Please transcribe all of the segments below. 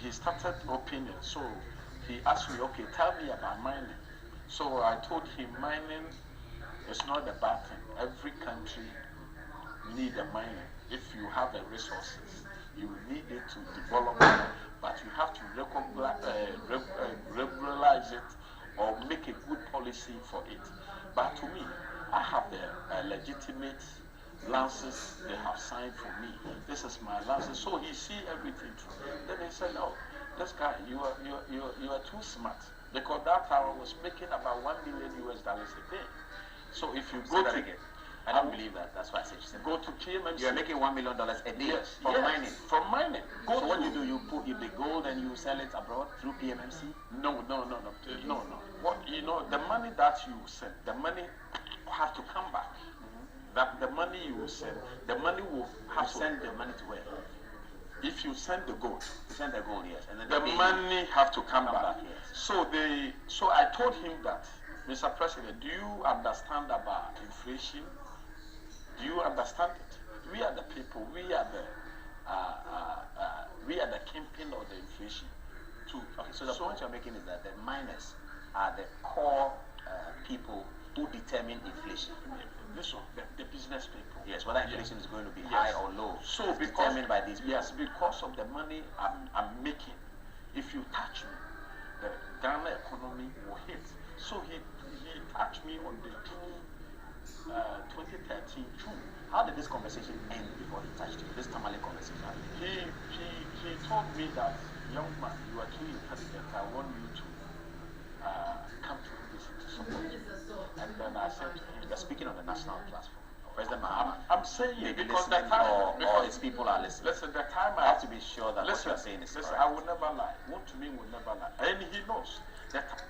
he started opinion. So he asked me, okay, tell me about mining. So I told him mining is not a bad thing. Every country need a mining. If you have the resources, you need it to develop it, but you have to regularize it or make a good policy for it. But to me, I have the legitimate lances they have signed for me. This is my lances. So he see everything through. Then he said, "No, this guy, you are too smart." Because that time I was making about $1 million US a day. So if you go to again. I don't believe that. That's why I said you said. Go to PMMC. You are making $1 million a day yes, from mining. From mining. So what you do? You put the gold and you sell it abroad through PMMC? No. What the money that you send, the money have to come back. That the money you send, the money will have to send the money to where? If you send the gold, yes, and then the money have to come back. Yes. So I told him that, Mr. President, do you understand about inflation? Do you understand it? We are the people. We are the kingpin of the inflation. Okay, so the point you're making is that the miners are the core people who determine inflation. This one, the business people. Yes, whether inflation is going to be high or low. So determined by these people. Yes, because of the money I'm making. If you touch me, the Ghana economy will hit. So he touched me on the June 2013 June. How did this conversation end before he touched you? This Tamale conversation. He told me that, young man, you are too intelligent. I want you to come to this to support you. And then I said to him, you're speaking on the national platform. President I'm saying it because the time or his people are listening. Listen, the time I have to be sure that what you're saying is correct. I will never lie. One to me will never lie. And he knows that.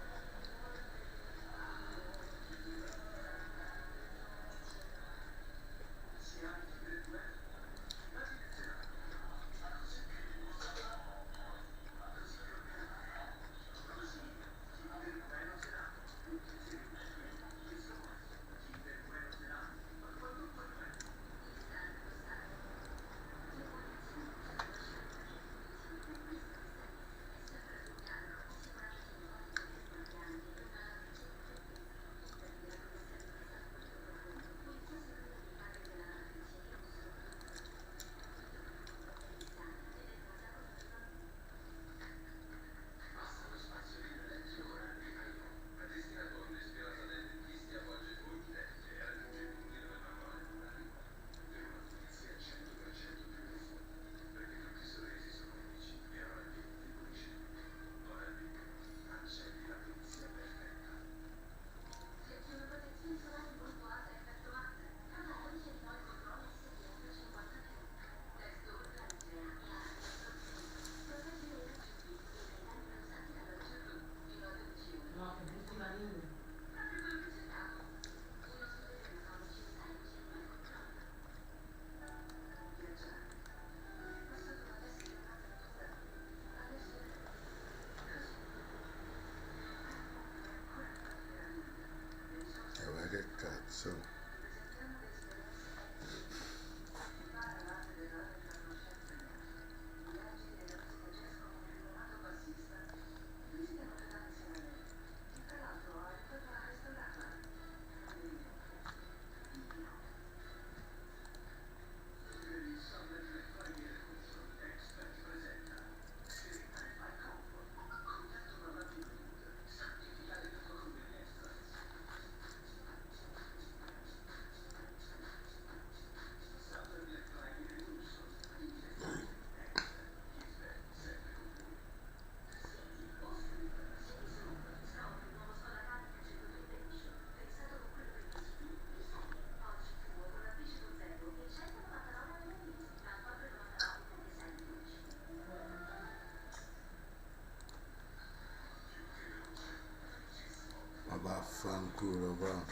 So about fun cool about.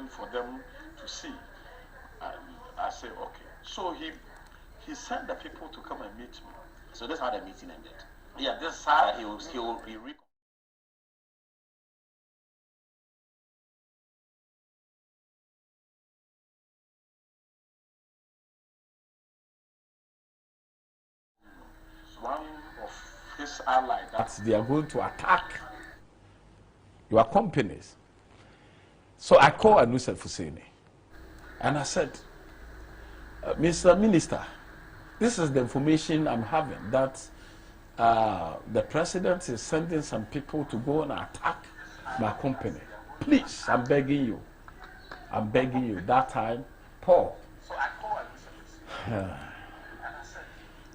for them to see. And I said, okay. So he sent the people to come and meet me. So that's how the meeting ended. Yeah, this is how He one of his allies that they are going to attack your companies. So I called Daly Sasane and I said, Mr. Minister, this is the information I'm having that the president is sending some people to go and attack my company. Please, I'm begging you. I'm begging you. That time, Paul. So I called Daly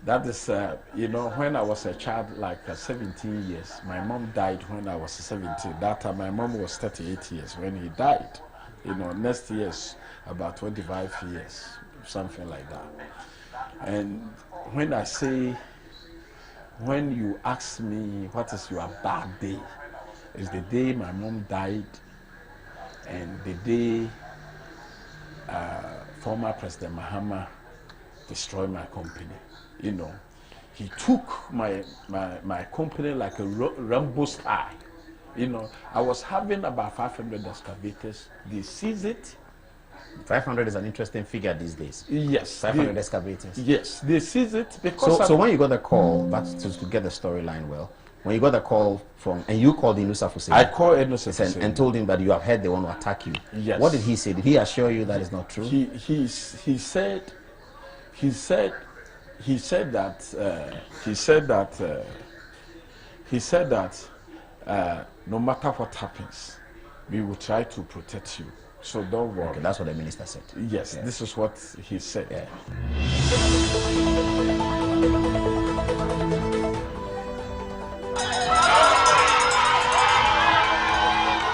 That is, you know, when I was a child, like 17 years, my mom died when I was 17. That time, my mom was 38 years when he died. You know, next year's about 25 years, something like that. And when I say, when you ask me what is your bad day, it's the day my mom died and the day former President Mahama destroyed my company. You know, he took my company like a rainbow sky. You know, I was having about 500 excavators. They seized it. 500 is an interesting figure these days. Yes. 500 excavators. Yes, they seized it because... So when you got the call, but to get the storyline well, when you got the call from, and you called Daly Sasane. I called Daly Sasane and told him that you have heard they want to attack you. Yes. What did he say? Did he assure you that is not true? He said that no matter what happens, we will try to protect you. So don't worry. Okay, that's what the minister said. Yes, yeah. This is what he said. Yeah.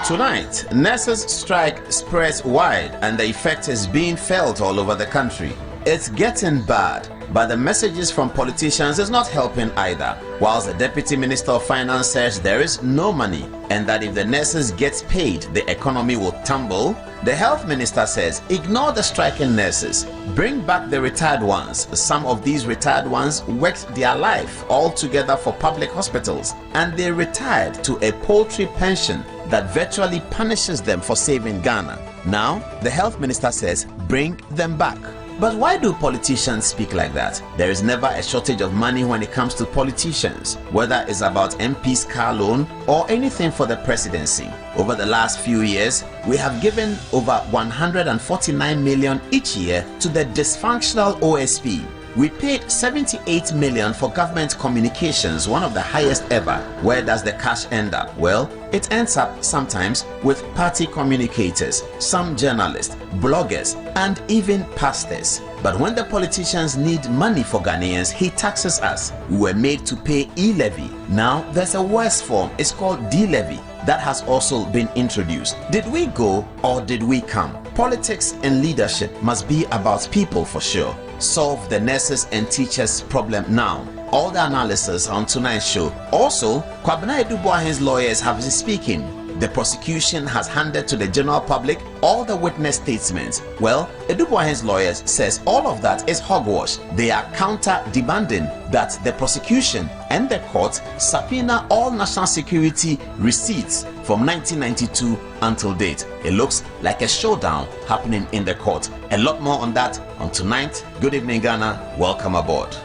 Tonight, nurses' strike spreads wide and the effect is being felt all over the country. It's getting bad, but the messages from politicians is not helping either. Whilst the Deputy Minister of Finance says there is no money and that if the nurses get paid, the economy will tumble, the Health Minister says ignore the striking nurses, bring back the retired ones. Some of these retired ones worked their life all together for public hospitals and they retired to a paltry pension that virtually punishes them for saving Ghana. Now, the Health Minister says bring them back. But why do politicians speak like that? There is never a shortage of money when it comes to politicians, whether it's about MP's car loan or anything for the presidency. Over the last few years, we have given over 149 million each year to the dysfunctional OSP. We paid 78 million for government communications, one of the highest ever. Where does the cash end up? Well, it ends up sometimes with party communicators, some journalists, bloggers, and even pastors. But when the politicians need money for Ghanaians, he taxes us. We were made to pay e-levy. Now there's a worse form. It's called D-levy. That has also been introduced. Did we go or did we come? Politics and leadership must be about people for sure. Solve the nurses and teachers problem now. All the analysis on tonight's show. Also, Kwabena Eduboahen's lawyers have been speaking. The prosecution has handed to the general public all the witness statements. Well, Eduboahen's lawyers says all of that is hogwash. They are counter-demanding that the prosecution and the court subpoena all national security receipts from 1992 until date. It looks like a showdown happening in the court. A lot more on that on tonight. Good evening, Ghana. Welcome aboard.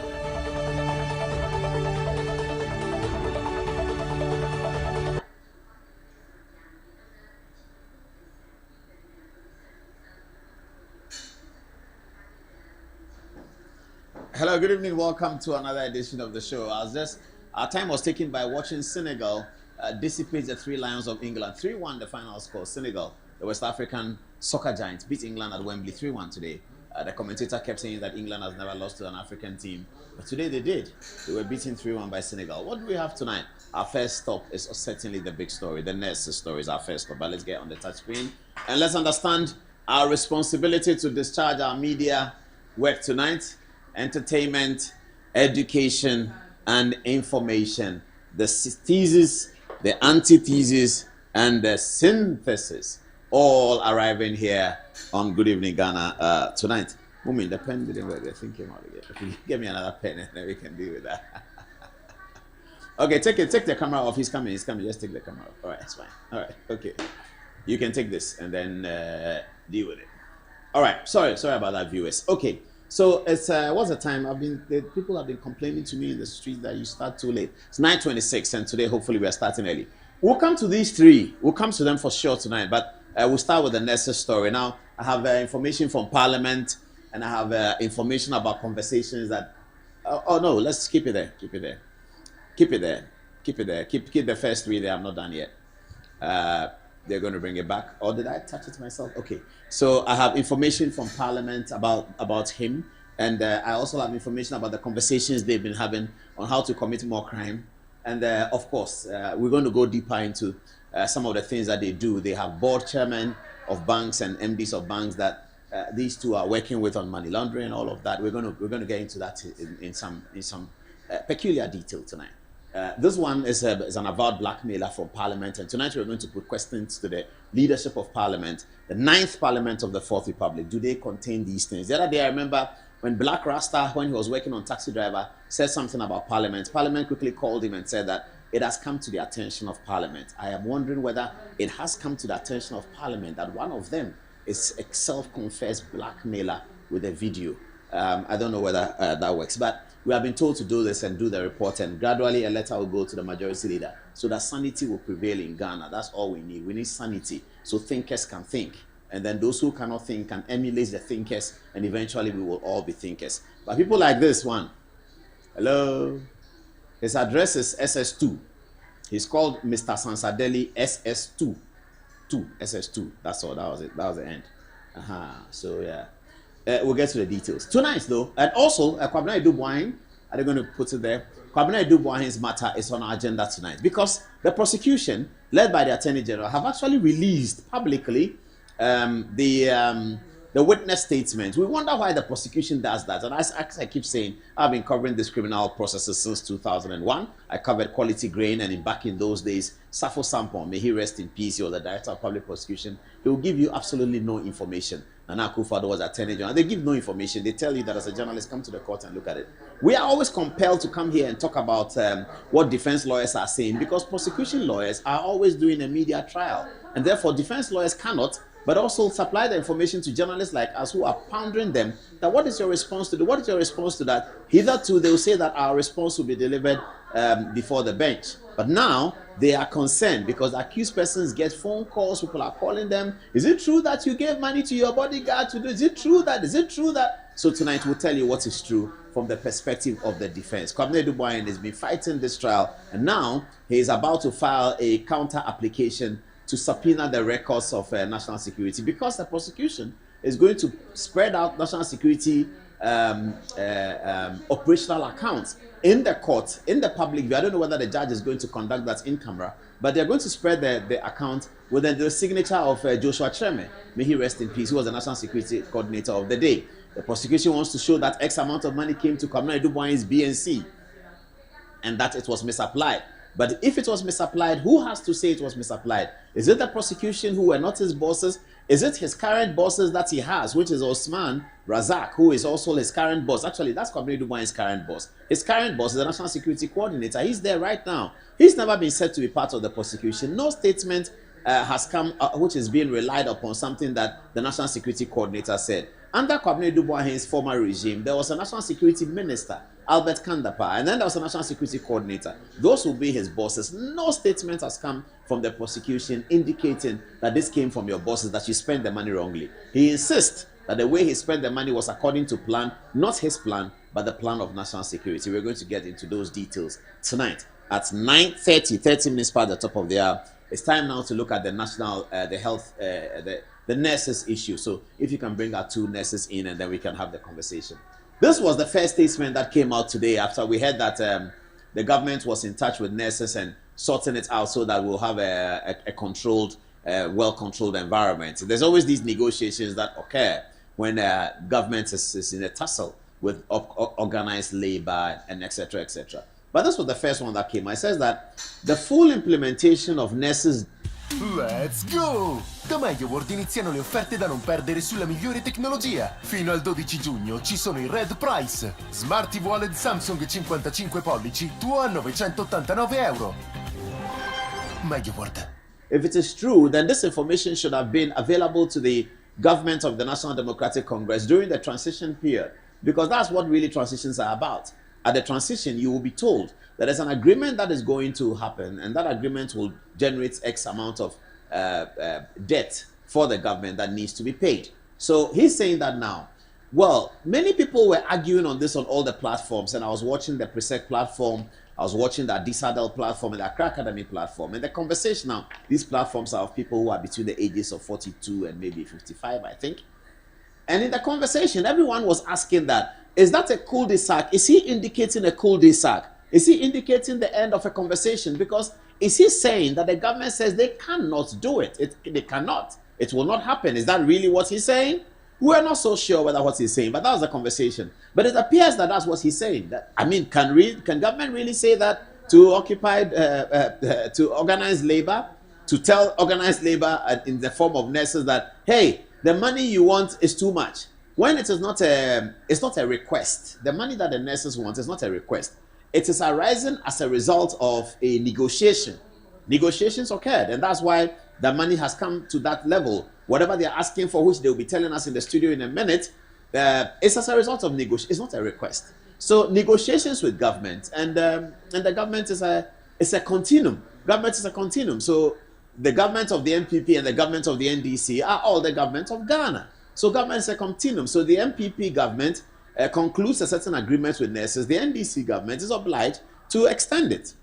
Hello, good evening. Welcome to another edition of the show. Our time was taken by watching Senegal dissipate the Three Lions of England. 3-1 the final score. Senegal, the West African soccer giants, beat England at Wembley 3-1 today. The commentator kept saying that England has never lost to an African team, but today they did. They were beaten 3-1 by Senegal. What do we have tonight? Our first stop is certainly the big story. The nurses story is our first stop, but let's get on the touch screen and let's understand our responsibility to discharge our media work tonight. Entertainment, education, and information. The thesis, the antithesis, and the synthesis all arriving here on Good Evening Ghana tonight. Moment, the pen didn't work. I think came out again. Give me another pen and then we can deal with that. Okay, take the camera off. He's coming. Just take the camera off. All right, it's fine. All right, okay. You can take this and then deal with it. All right. Sorry about that, viewers. Okay. So it's what's the time? People have been complaining to me in the street that you start too late. It's 9:26, and today hopefully we are starting early. We'll come to these three. We'll come to them for sure tonight. But we'll start with the nurses story. Now I have information from Parliament, and I have information about conversations that. Oh no, let's keep it there. Keep it there. Keep the first three there. I'm not done yet. They're going to bring it back. Or did I touch it myself? Okay. So I have information from Parliament about him. And I also have information about the conversations they've been having on how to commit more crime. And of course, we're going to go deeper into some of the things that they do. They have board chairmen of banks and MDs of banks that these two are working with on money laundering and all of that. We're going to get into that in some peculiar detail tonight. This one is an avowed blackmailer from Parliament, and tonight we're going to put questions to the leadership of Parliament, the 9th Parliament of the 4th Republic. Do they contain these things? The other day I remember when Black Rasta, when he was working on Taxi Driver, said something about Parliament. Parliament quickly called him and said that it has come to the attention of Parliament. I am wondering whether it has come to the attention of Parliament that one of them is a self-confessed blackmailer with a video. I don't know whether that works, but we have been told to do this and do the report, and gradually a letter will go to the majority leader so that sanity will prevail in Ghana. That's all we need. We need sanity so thinkers can think, and then those who cannot think can emulate the thinkers, and eventually we will all be thinkers. But people like this one, hello, his address is SS2. He's called Mr. Sansadeli SS2. SS2. That's all. That was it. That was the end. So yeah. We'll get to the details tonight, though, and also Kwabena Dubois. Are they going to put it there? Kwabena Dubois' matter is on our agenda tonight because the prosecution, led by the Attorney General, have actually released publicly the witness statement. We wonder why the prosecution does that, and as I keep saying, I've been covering these criminal processes since 2001. I covered Quality Grain, and back in those days, Safo Sampon, may he rest in peace, he was the Director of Public Prosecution. He will give you absolutely no information. Nana Akufo-Addo was Attorney General. They give no information. They tell you that as a journalist, come to the court and look at it. We are always compelled to come here and talk about what defense lawyers are saying because prosecution lawyers are always doing a media trial, and therefore defense lawyers cannot but also supply the information to journalists like us who are pondering them that what is your response to what is your response to that? Hitherto, they will say that our response will be delivered before the bench. But now they are concerned because accused persons get phone calls, people are calling them. Is it true that you gave money to your bodyguard to do? Is it true that? So tonight we'll tell you what is true from the perspective of the defense. Kwabena Dubois has been fighting this trial, and now he is about to file a counter application to subpoena the records of national security because the prosecution is going to spread out national security operational accounts in the court, in the public view. I don't know whether the judge is going to conduct that in camera, but they're going to spread the account with the signature of Joshua Treme. May he rest in peace, who was the national security coordinator of the day. The prosecution wants to show that X amount of money came to Kwabena Dubois' BNC and that it was misapplied. But if it was misapplied, who has to say it was misapplied? Is it the prosecution who were not his bosses? Is it his current bosses that he has, which is Osman Razak, who is also his current boss? Actually, that's Kwabena Dubois' current boss. His current boss is the National Security Coordinator. He's there right now. He's never been said to be part of the prosecution. No statement has come which is being relied upon something that the National Security Coordinator said. Under Kwabena Dubois' former regime, there was a National Security Minister, Albert Kandapa, and then there was a National Security Coordinator. Those will be his bosses. No statement has come from the prosecution indicating that this came from your bosses, that you spent the money wrongly. He insists that the way he spent the money was according to plan, not his plan, but the plan of national security. We're going to get into those details tonight at 9:30, 30 minutes past the top of the hour. It's time now to look at the national, the health, the nurses issue. So if you can bring our two nurses in and then we can have the conversation. This was the first statement that came out today after we heard that the government was in touch with nurses and sorting it out so that we'll have a controlled, well-controlled environment. There's always these negotiations that occur when government is in a tussle with organized labor and etc., etc. But this was the first one that came out. It says that the full implementation of nurses Let's go! Da MediaWorld iniziano le offerte da non perdere sulla migliore tecnologia. Fino al 12 giugno ci sono i Red Price. Smart TV OLED Samsung 55 pollici, tuo a €989. MediaWorld. If it is true, then this information should have been available to the government of the National Democratic Congress during the transition period, because that's what really transitions are about. At the transition, you will be told that there's an agreement that is going to happen, and that agreement will generate X amount of debt for the government that needs to be paid. So he's saying that now. Well, many people were arguing on this on all the platforms, and I was watching the Presec platform, I was watching the Disadel platform and the Accra Academy platform. And the conversation now, these platforms are of people who are between the ages of 42 and maybe 55, I think. And in the conversation, everyone was asking that, is that a cul-de-sac? Is he indicating a cul-de-sac? Is he indicating the end of a conversation? Because is he saying that the government says they cannot do it? They cannot. It will not happen. Is that really what he's saying? We're not so sure whether what he's saying, but that was the conversation. But it appears that that's what he's saying. That, I mean, can government really say that to to organized labor, to tell organized labor in the form of nurses that, hey, the money you want is too much, when it is not it's not a request. The money that the nurses want is not a request. It is arising as a result of a negotiation. Negotiations occurred, and that's why the money has come to that level. Whatever they are asking for, which they will be telling us in the studio in a minute, it's as a result of negotiation. It's not a request. So negotiations with government, and the government is a continuum. Government is a continuum. So the government of the MPP and the government of the NDC are all the government of Ghana. So government is a continuum. So the MPP government concludes a certain agreement with nurses. The NDC government is obliged to extend it,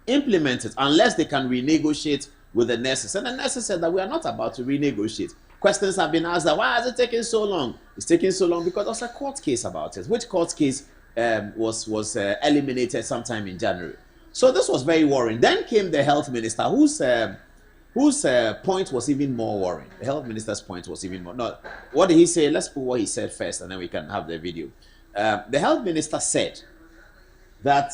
implement it, unless they can renegotiate with the nurses. And the nurses said that we are not about to renegotiate. Questions have been asked that why is it taking so long? It's taking so long because there's a court case about it, which court case was eliminated sometime in January. So this was very worrying. Then came the health minister, whose point was even more worrying. The health minister's point was even more. No, what did he say? Let's put what he said first, and then we can have the video. The health minister said that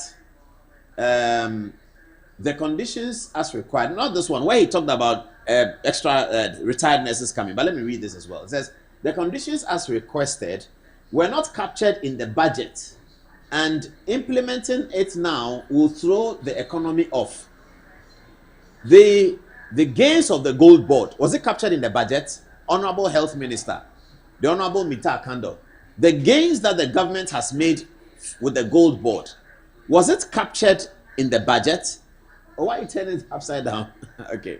the conditions as required, not this one, where he talked about extra retired nurses coming, but let me read this as well. It says, the conditions as requested were not captured in the budget, and implementing it now will throw the economy off. The gains of the gold board, was it captured in the budget? Honorable Health Minister, the Honorable Mita Kando, the gains that the government has made with the gold board, was it captured in the budget? Or why are you turning it upside down? Okay.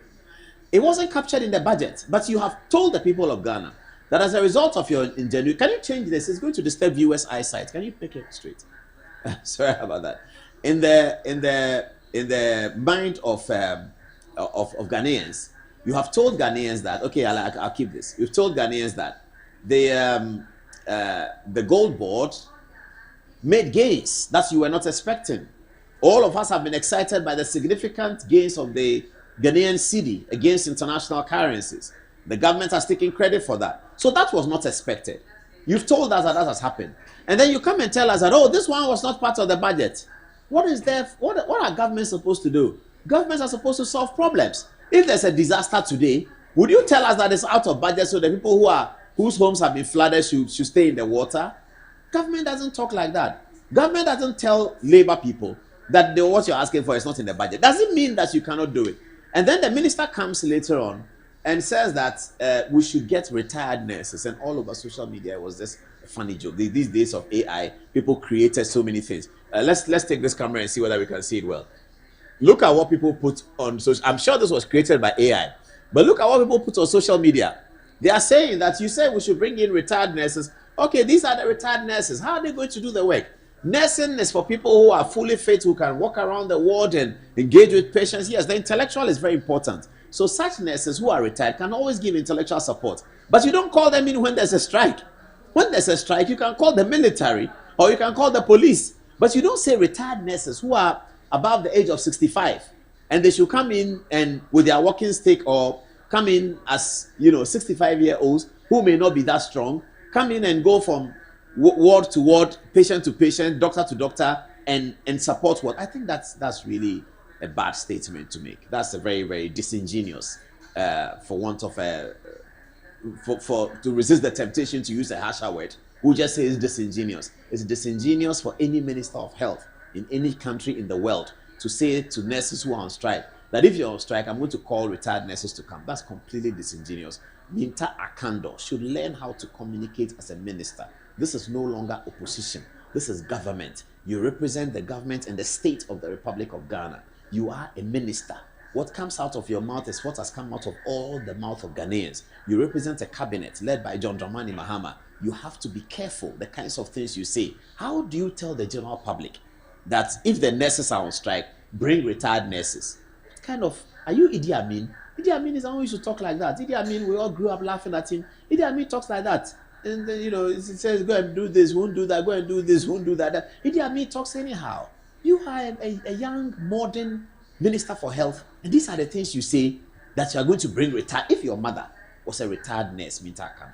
It wasn't captured in the budget, but you have told the people of Ghana that as a result of your ingenuity, can you change this? It's going to disturb viewers' eyesight. Can you pick it straight? Sorry about that. In the mind of Ghanaians, you have told Ghanaians that, okay, I'll keep this. You've told Ghanaians that the gold board made gains that you were not expecting. All of us have been excited by the significant gains of the Ghanaian cedi against international currencies. The government has taken credit for that. So that was not expected. You've told us that has happened. And then you come and tell us that, oh, this one was not part of the budget. What is there? What are governments supposed to do? Governments are supposed to solve problems. If there's a disaster today, would you tell us that it's out of budget so the people whose homes have been flooded should stay in the water? Government doesn't talk like that. Government doesn't tell labor people that what you're asking for is not in the budget. Doesn't mean that you cannot do it. And then the minister comes later on and says that we should get retired nurses. And all over social media, it was just a funny joke. These days of AI, people created so many things. Let's take this camera and see whether we can see it well. Look at what people put on social. I'm sure this was created by AI. But look at what people put on social media. They are saying that you say we should bring in retired nurses. Okay, these are the retired nurses. How are they going to do the work? Nursing is for people who are fully fit, who can walk around the ward and engage with patients. Yes, the intellectual is very important. So such nurses who are retired can always give intellectual support. But you don't call them in when there's a strike. When there's a strike, you can call the military or you can call the police. But you don't say retired nurses who are above the age of 65. And they should come in and with their walking stick, or come in as, 65-year-olds who may not be that strong, come in and go from ward to ward, patient to patient, doctor to doctor, and support what I think that's really a bad statement to make. That's a very, very disingenuous, for want of a, to resist the temptation to use a harsher word. We'll just say it's disingenuous. It's disingenuous for any minister of health in any country in the world to say to nurses who are on strike that if you're on strike, I'm going to call retired nurses to come. That's completely disingenuous. Minta Akando should learn how to communicate as a minister. This is no longer opposition. This is government. You represent the government and the state of the Republic of Ghana. You are a minister. What comes out of your mouth is what has come out of all the mouth of Ghanaians. You represent a cabinet led by John Dramani Mahama. You have to be careful the kinds of things you say. How do you tell the general public that if the nurses are on strike, bring retired nurses? What kind of, are you Idi Amin? Idi Amin is always to talk like that. Idi Amin, we all grew up laughing at him. Idi Amin talks like that. And then, you know, it says, go and do this, won't do that, go and do this, won't do that. Idi Amin talks anyhow. You are a young, modern minister for health, and these are the things you say that you are going to bring retired. If your mother was a retired nurse,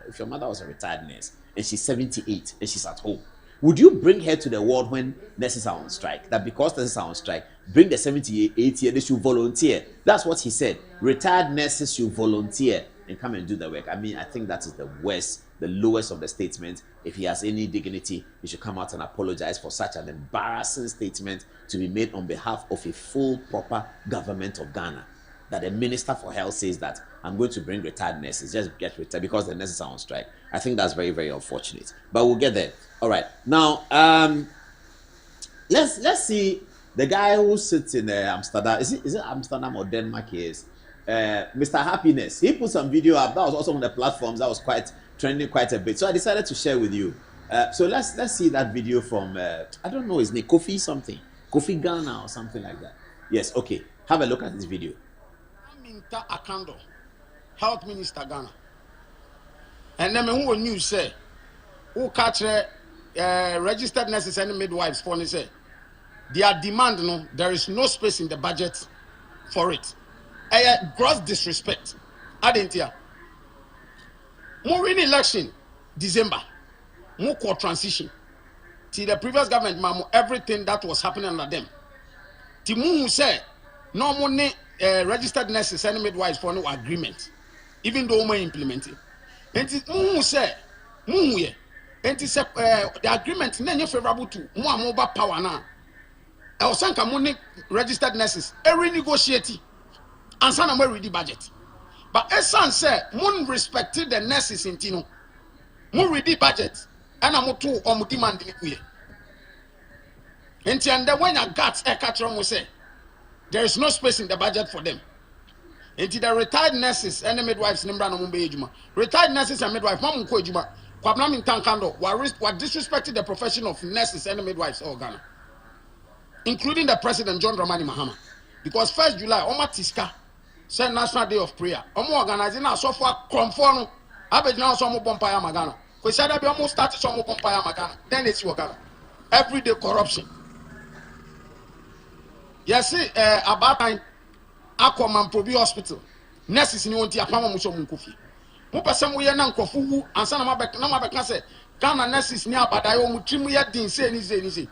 if your mother was a retired nurse and she's 78 and she's at home, would you bring her to the ward when nurses are on strike? That because nurses are on strike, bring the 78 year, they should volunteer. That's what he said. Retired nurses should volunteer and come and do the work. I mean, I think that is the worst, the lowest of the statements. If he has any dignity, he should come out and apologize for such an embarrassing statement to be made on behalf of a full, proper government of Ghana. That the Minister for Health says that I'm going to bring retired nurses, just get retired because the nurses are on strike. I think that's very, very unfortunate. But we'll get there. All right. Now, let's see the guy who sits in Amsterdam. Is it Amsterdam or Denmark? Is Mr. Happiness. He put some video up that was also on the platforms that was quite trending quite a bit. So I decided to share with you. So let's see that video from I don't know his name, Kofi Ghana or something like that. Yes, okay. Have a look at this video. Minta Akando, Health Minister Ghana. And then who news say who catch registered nurses and midwives for me say their demand no, there is no space in the budget for it. Gross disrespect. I didn't hear. More in election, December, more core transition. See the previous government, mamu, everything that was happening under them. Timu said, no money registered nurses and midwives for no agreement, even though we implemented. And Timu said, the agreement is favorable to more mobile power now. I was saying, money registered nurses, every negotiating, and some are ready budget. But Esan said, "Mon respected the nurses in Tino. Mon ready budget, and I'm too or demand it. And when I got a catcher, we say there is no space in the budget for them. Into the retired nurses and the midwives, retired nurses and midwives, Mamu Kojuma, Kwabnam in Tankando, what disrespected the profession of nurses and the midwives all Ghana, including the President John Dramani Mahama, because 1st July, Oma Tiska. Say National Day of Prayer. Omo organizing a so far conform. Average now some Pompaya Magana. We said that we almost started some Pompaya Magana. Then it's Ghana. Everyday corruption. Yes, see, about time, Aquaman Probi Hospital. Nurses in Yonti Apama Muso Munkufi. Mupasam we are nan Kofu, and Sanama Beka say, Ghana nurses near Badayo Mutrimu Din say.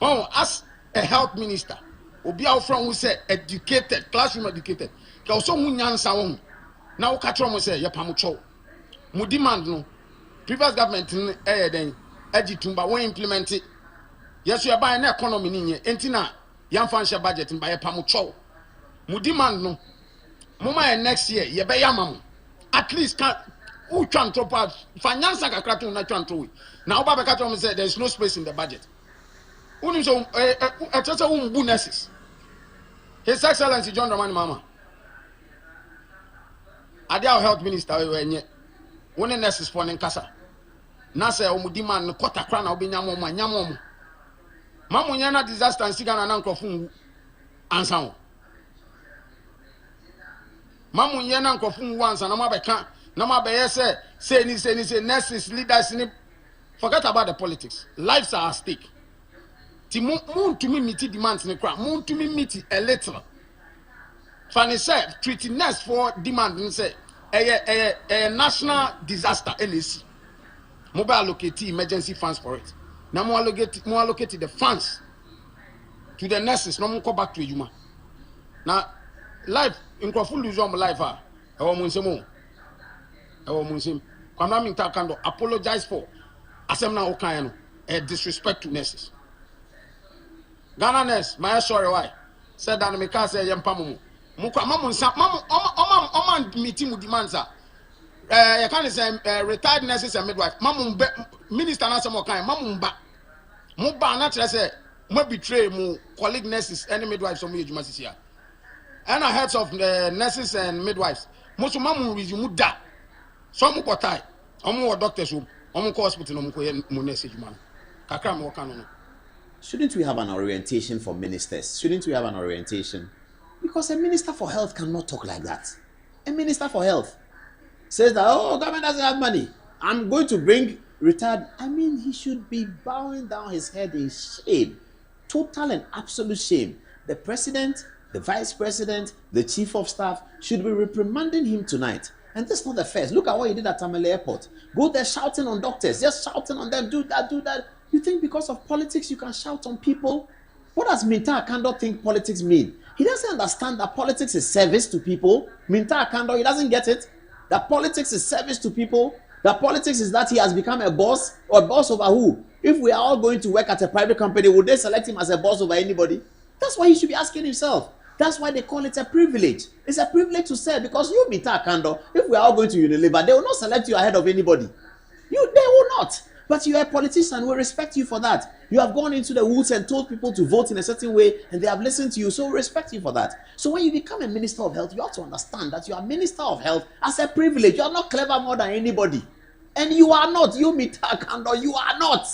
Oh, as a health minister. Obi out from who say educated, classroom educated. Also munyansa won. Now catch on say ya pamucho. Mu demand no. Previous government then ejitumba won implement it. Yes, you are buying an economy ni entina yan fansha budget by ya pamucho. Mu demand no. Mama next year ye be yamam. At least can who try to finance kakra to na try to. Now Baba catch on say there is no space in the budget. Unim so nurses. His Excellency John Dramani Mahama. Adia Health Minister when the nurses for Nkasa. Nasa demand quarter crown will be nyamom. Mamu yana disaster and sigan and uncle fungu answer. Mamu yana uncle fungu once and Namabeka Namabe say nurses leaders in forget about the politics. Lives are at stake. Moon to me meet demands in the crowd. Moon to me meet a little. Fanny said, treating nurse for demand and say a national disaster LAC. Mobile allocate emergency funds for it. Now more allocate the funds to the nurses. No more go back to Yuma. Now, life in Kwafulu lose your life. I want Munsemo. I want Munsim. Kwamna Minta Kando apologize for Asemna Okayano a disrespect to nurses. Ghana nurse, my sorry why said that me can't say Yampamu. Muka Mamun meeting with demands. You can't say retired nurses and midwife. Mamun minister Nasa Mokai, Mamun ba. Muba not say, mo betray mu colleague nurses and midwives from you must see. And I heads of the nurses and midwives. Most of Mamun resume that. Some ko tie. Omo doctors room. Omo hospital omo ko message man. Kakra mo kan no. Shouldn't we have an orientation for ministers? Shouldn't we have an orientation? Because a minister for health cannot talk like that. A minister for health says that, oh, government doesn't have money. I'm going to bring retired. I mean, he should be bowing down his head in shame. Total and absolute shame. The president, the vice president, the chief of staff should be reprimanding him tonight. And this is not the first. Look at what he did at Tamale Airport. Go there shouting on doctors, just shouting on them, do that, do that. You think because of politics you can shout on people? What does Minta Akando think politics mean? He doesn't understand that politics is service to people. Minta Akando, he doesn't get it. That politics is service to people. That politics is that he has become a boss, or a boss over who? If we are all going to work at a private company, would they select him as a boss over anybody? That's why he should be asking himself. That's why they call it a privilege. It's a privilege to serve, because you, Minta Akando, if we are all going to Unilever, they will not select you ahead of anybody. They will not. But you are a politician. We respect you for that. You have gone into the woods and told people to vote in a certain way, and they have listened to you. So we respect you for that. So when you become a minister of health, you have to understand that you are minister of health as a privilege. You are not clever more than anybody. And you are not. You, Minta Akando, you are not.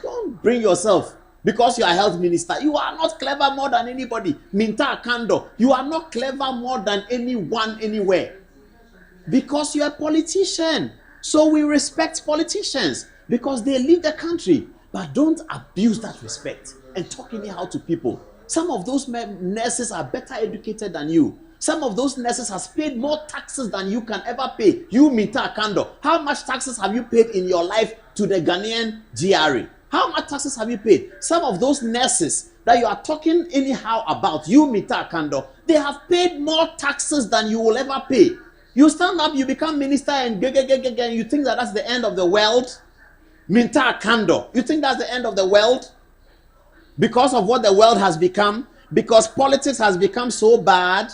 Don't bring yourself because you are health minister. You are not clever more than anybody. Minta Akando, you are not clever more than anyone anywhere. Because you are a politician. So we respect politicians, because they lead the country. But don't abuse that respect and talk anyhow to people. Some of those nurses are better educated than you. Some of those nurses has paid more taxes than you can ever pay. You, Minta Akando, how much taxes have you paid in your life to the Ghanaian GRA? How much taxes have you paid? Some of those nurses that you are talking anyhow about, you, Minta Akando, they have paid more taxes than you will ever pay. You stand up, you become minister, and you think that that's the end of the world? Minta Akando, you think that's the end of the world? Because of what the world has become? Because politics has become so bad?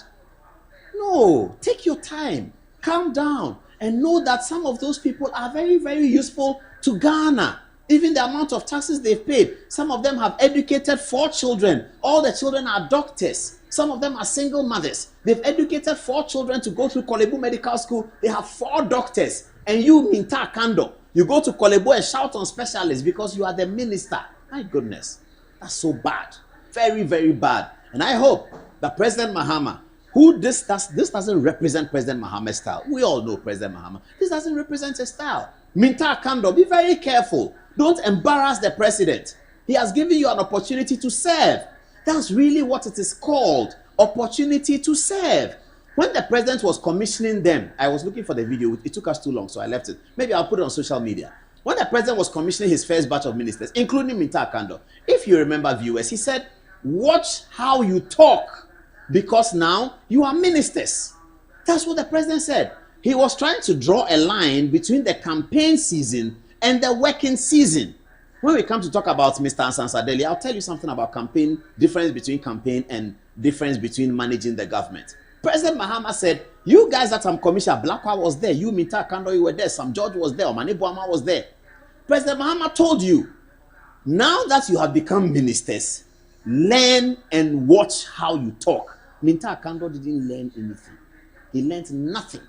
No, take your time, calm down, and know that some of those people are very, very useful to Ghana. Even the amount of taxes they've paid. Some of them have educated 4 children. All the children are doctors. Some of them are single mothers. They've educated 4 children to go through Kolebu Medical School. They have 4 doctors. And you, Minta Akando, you go to Kolebu and shout on specialists because you are the minister. My goodness, that's so bad. Very, very bad. And I hope that President Mahama, this doesn't represent President Mahama's style. We all know President Mahama. This doesn't represent his style. Minta Akando, be very careful. Don't embarrass the president. He has given you an opportunity to serve. That's really what it is called. Opportunity to serve. When the president was commissioning them, I was looking for the video. It took us too long, so I left it. Maybe I'll put it on social media. When the president was commissioning his first batch of ministers, including Minta Akando, if you remember, viewers, he said, watch how you talk, because now you are ministers. That's what the president said. He was trying to draw a line between the campaign season and the working season. When we come to talk about Mr. Ansansa Daly, I'll tell you something about campaign, difference between campaign and difference between managing the government. President Mahama said, you guys that I'm commissioner, Blakwa was there, you, Minta Akando, you were there, Sam George was there, Omane Boama was there. President Mahama told you, now that you have become ministers, learn and watch how you talk. Minta Akando didn't learn anything. He learned nothing.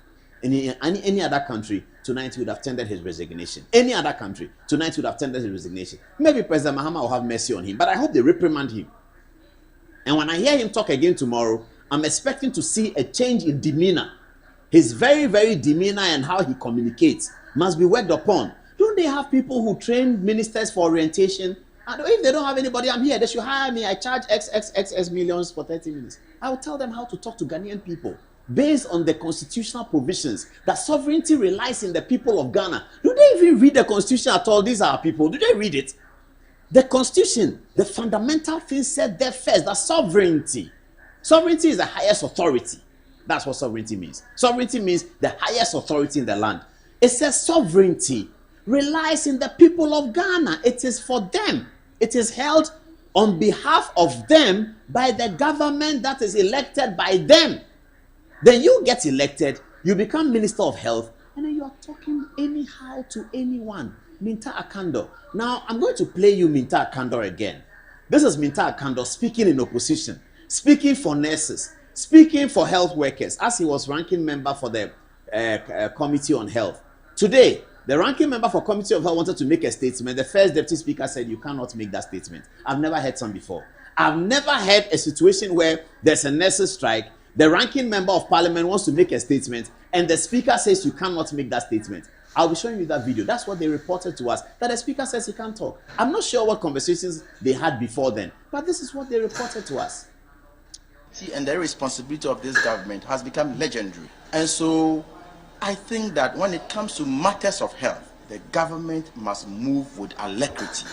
In any other country, tonight he would have tendered his resignation. Any other country, tonight he would have tendered his resignation. Maybe President Mahama will have mercy on him, but I hope they reprimand him. And when I hear him talk again tomorrow, I'm expecting to see a change in demeanor. His very, very demeanor and how he communicates must be worked upon. Don't they have people who train ministers for orientation? And if they don't have anybody, I'm here. They should hire me. I charge X millions for 30 minutes. I will tell them how to talk to Ghanaian people based on the constitutional provisions that sovereignty relies in the people of Ghana. Do they even read the constitution at all? These are people. Do they read it? The constitution, the fundamental thing said there first, that sovereignty Sovereignty is the highest authority. That's what sovereignty means. Sovereignty means the highest authority in the land. It says sovereignty relies in the people of Ghana. It is for them. It is held on behalf of them by the government that is elected by them. Then you get elected, you become Minister of Health, and then you are talking anyhow to anyone. Minta Akando. Now, I'm going to play you Minta Akando again. This is Minta Akando speaking in opposition, speaking for nurses, speaking for health workers, as he was ranking member for the Committee on Health. Today, the ranking member for Committee of Health wanted to make a statement. The first deputy speaker said, you cannot make that statement. I've never heard some before. I've never had a situation where there's a nurses strike, the ranking member of parliament wants to make a statement, and the speaker says you cannot make that statement. I'll be showing you that video. That's what they reported to us, that the speaker says he can't talk. I'm not sure what conversations they had before then, but this is what they reported to us. See, and the responsibility of this government has become legendary. And so I think that when it comes to matters of health, the government must move with alacrity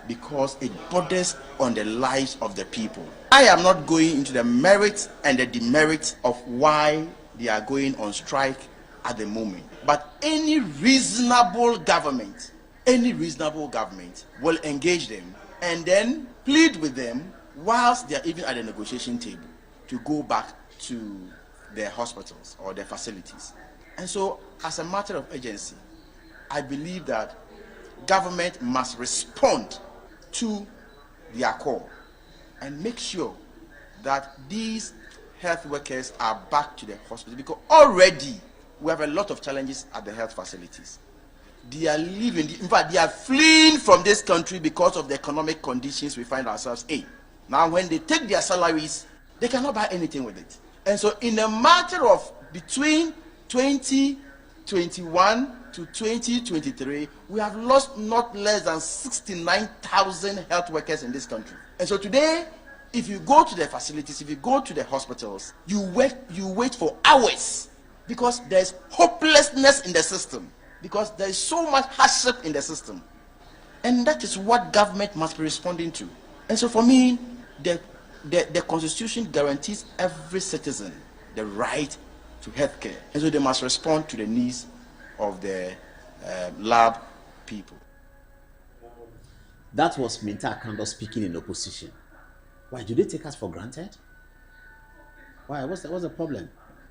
because it borders on the lives of the people. I am not going into the merits and the demerits of why they are going on strike at the moment. But any reasonable government will engage them and then plead with them whilst they are even at the negotiation table to go back to their hospitals or their facilities. And so, as a matter of urgency, I believe that government must respond to their call and make sure that these health workers are back to the hospital, because already we have a lot of challenges at the health facilities. They are leaving, in fact, they are fleeing from this country because of the economic conditions we find ourselves in. Now, when they take their salaries, they cannot buy anything with it. And so, in a matter of between 2021 to 2023, we have lost not less than 69,000 health workers in this country. And so today, if you go to the facilities, if you go to the hospitals, you wait for hours because there's hopelessness in the system, because there is so much hardship in the system. And that is what government must be responding to. And so for me, the Constitution guarantees every citizen the right to health care. And so they must respond to the needs of the lab people. That was Minta Akando speaking in opposition. Why, do they take us for granted? Why? What's the problem?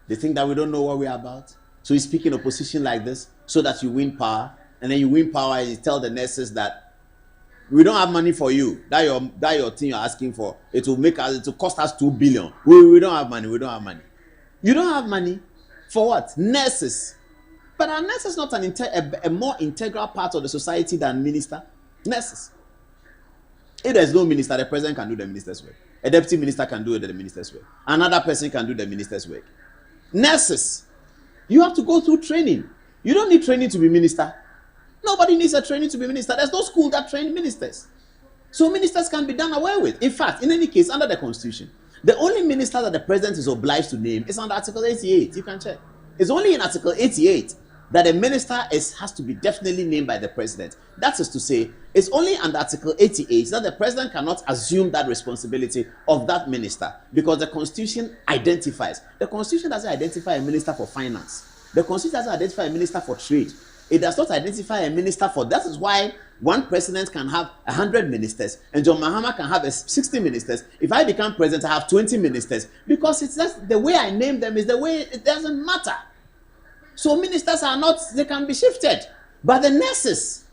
They think that we don't know what we're about? So you speak in opposition like this so that you win power, and then you win power and you tell the nurses that we don't have money for you. That your thing you're asking for, it will cost us 2 billion. We don't have money. You don't have money for what? Nurses. But are nurses not a more integral part of the society than minister? Nurses. If there's no minister, the president can do the minister's work. A deputy minister can do the minister's work. Another person can do the minister's work. Nurses, you have to go through training. You don't need training to be minister. Nobody needs a training to be minister. There's no school that trains ministers. So ministers can be done away with. In fact, in any case, under the Constitution, the only minister that the president is obliged to name is under Article 88. You can check. It's only in Article 88 that a minister has to be definitely named by the president. That is to say, it's only under Article 88 that the president cannot assume that responsibility of that minister, because the Constitution identifies. The Constitution doesn't identify a minister for finance. The Constitution doesn't identify a minister for trade. It does not identify a minister for... That is why one president can have 100 ministers and John Mahama can have 60 ministers. If I become president, I have 20 ministers, because it's just the way I name them is the way it doesn't matter. So ministers are not, they can be shifted. But the nurses,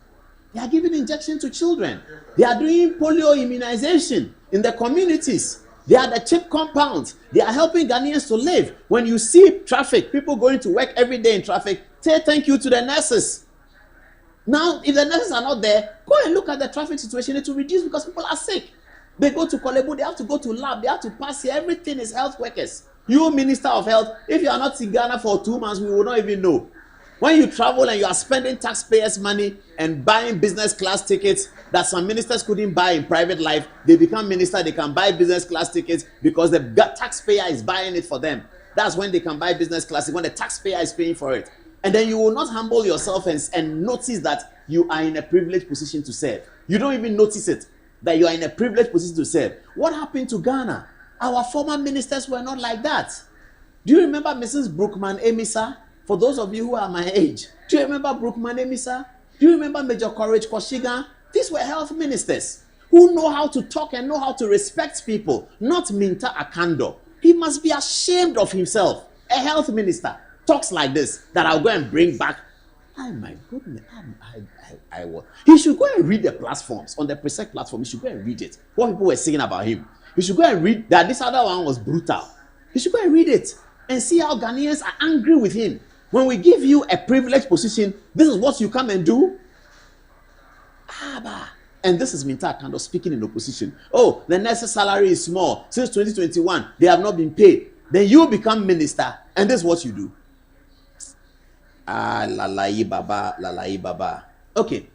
they are giving injection to children. They are doing polio immunization in the communities. They are the CHIP compounds. They are helping Ghanaians to live. When you see traffic, people going to work every day in traffic, say thank you to the nurses. Now, if the nurses are not there, go and look at the traffic situation. It will reduce because people are sick. They go to Kolebu, they have to go to lab, they have to pass here. Everything is health workers. You, Minister of Health, if you are not in Ghana for 2 months, we will not even know. When you travel and you are spending taxpayers' money and buying business class tickets that some ministers couldn't buy in private life, they become minister, they can buy business class tickets because the taxpayer is buying it for them. That's when they can buy business class, when the taxpayer is paying for it. And then you will not humble yourself and notice that you are in a privileged position to serve. You don't even notice it, that you are in a privileged position to serve. What happened to Ghana? Our former ministers were not like that. Do you remember Mrs. Brookman Emisa? For those of you who are my age, do you remember Brookman Emisa? Do you remember Major Courage Koshiga? These were health ministers who know how to talk and know how to respect people, not Minta Akando. He must be ashamed of himself. A health minister talks like this, that I'll go and bring back. Oh my goodness. He should go and read the platforms, on the Presec platform. He should go and read it. What people were saying about him. He should go and read that this other one was brutal. He should go and read it and see how Ghanaians are angry with him. When we give you a privileged position, this is what you come and do. And this is Minta Akando speaking in opposition. Oh, the nurse's salary is small. Since 2021, they have not been paid. Then you become minister, and this is what you do. Lalai Baba. Okay,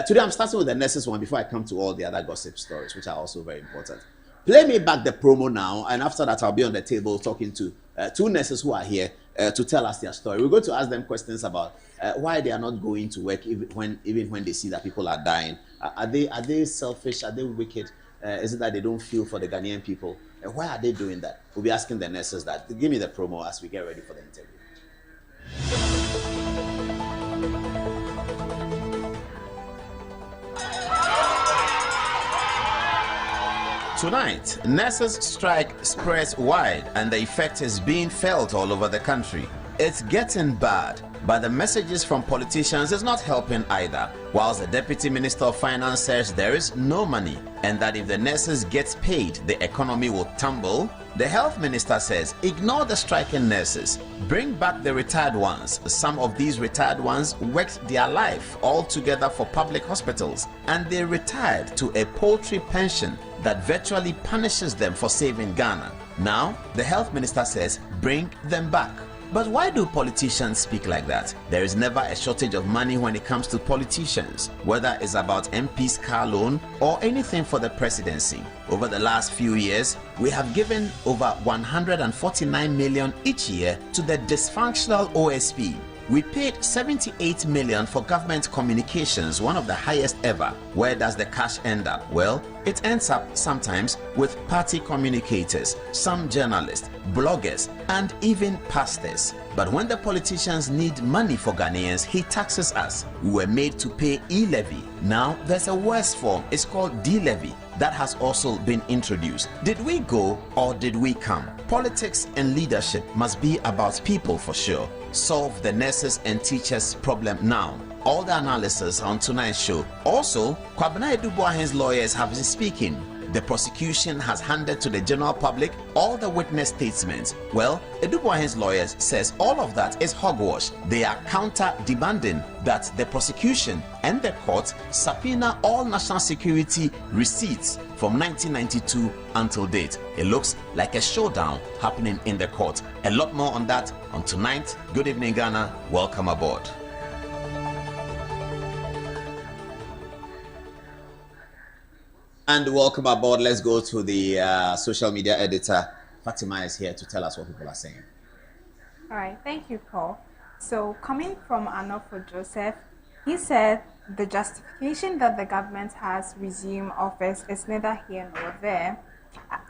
today I'm starting with the nurses one before I come to all the other gossip stories, which are also very important. Play me back the promo now, and after that I'll be on the table talking to two nurses who are here to tell us their story. We're going to ask them questions about why they are not going to work even when they see that people are dying. Are they selfish? Are they wicked? Is it that they don't feel for the Ghanaian people? Why are they doing that? We'll be asking the nurses that. Give me the promo as we get ready for the interview. Tonight, nurses' strike spreads wide and the effect is being felt all over the country. It's getting bad, but the messages from politicians is not helping either. Whilst the Deputy Minister of Finance says there is no money and that if the nurses get paid, the economy will tumble, the Health Minister says ignore the striking nurses, bring back the retired ones. Some of these retired ones worked their life all together for public hospitals and they retired to a paltry pension that virtually punishes them for saving Ghana. Now, the Health Minister says bring them back. But why do politicians speak like that? There is never a shortage of money when it comes to politicians, whether it's about MP's car loan or anything for the presidency. Over the last few years, we have given over 149 million each year to the dysfunctional OSP. We paid 78 million for government communications, one of the highest ever. Where does the cash end up? Well, it ends up sometimes with party communicators, some journalists, bloggers, and even pastors. But when the politicians need money for Ghanaians, he taxes us. We were made to pay e-levy. Now there's a worse form. It's called D-levy. That has also been introduced. Did we go or did we come? Politics and leadership must be about people for sure. Solve the nurses and teachers problem now. All the analysis on tonight's show. Also, Kwabena Edubuahen's lawyers have been speaking. The prosecution has handed to the general public all the witness statements. Well, Edubuahen's lawyers says all of that is hogwash. They are counter-demanding that the prosecution and the court subpoena all national security receipts from 1992 until date. It looks like a showdown happening in the court. A lot more on that on tonight. Good evening, Ghana. Welcome aboard. And welcome aboard. Let's go to the social media editor. Fatima is here to tell us what people are saying. All right, thank you, Paul. So coming from Anofo Joseph, he said the justification that the government has resumed office is neither here nor there.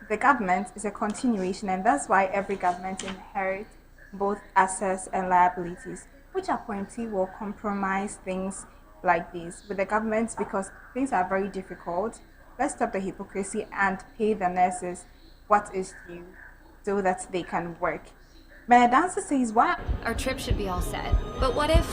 The government is a continuation, and that's why every government inherits both assets and liabilities, which appointee will compromise things like this with the government because things are very difficult. Let's stop the hypocrisy and pay the nurses what is due so that they can work. Benedanza says, why? Our trip should be all set. But what if...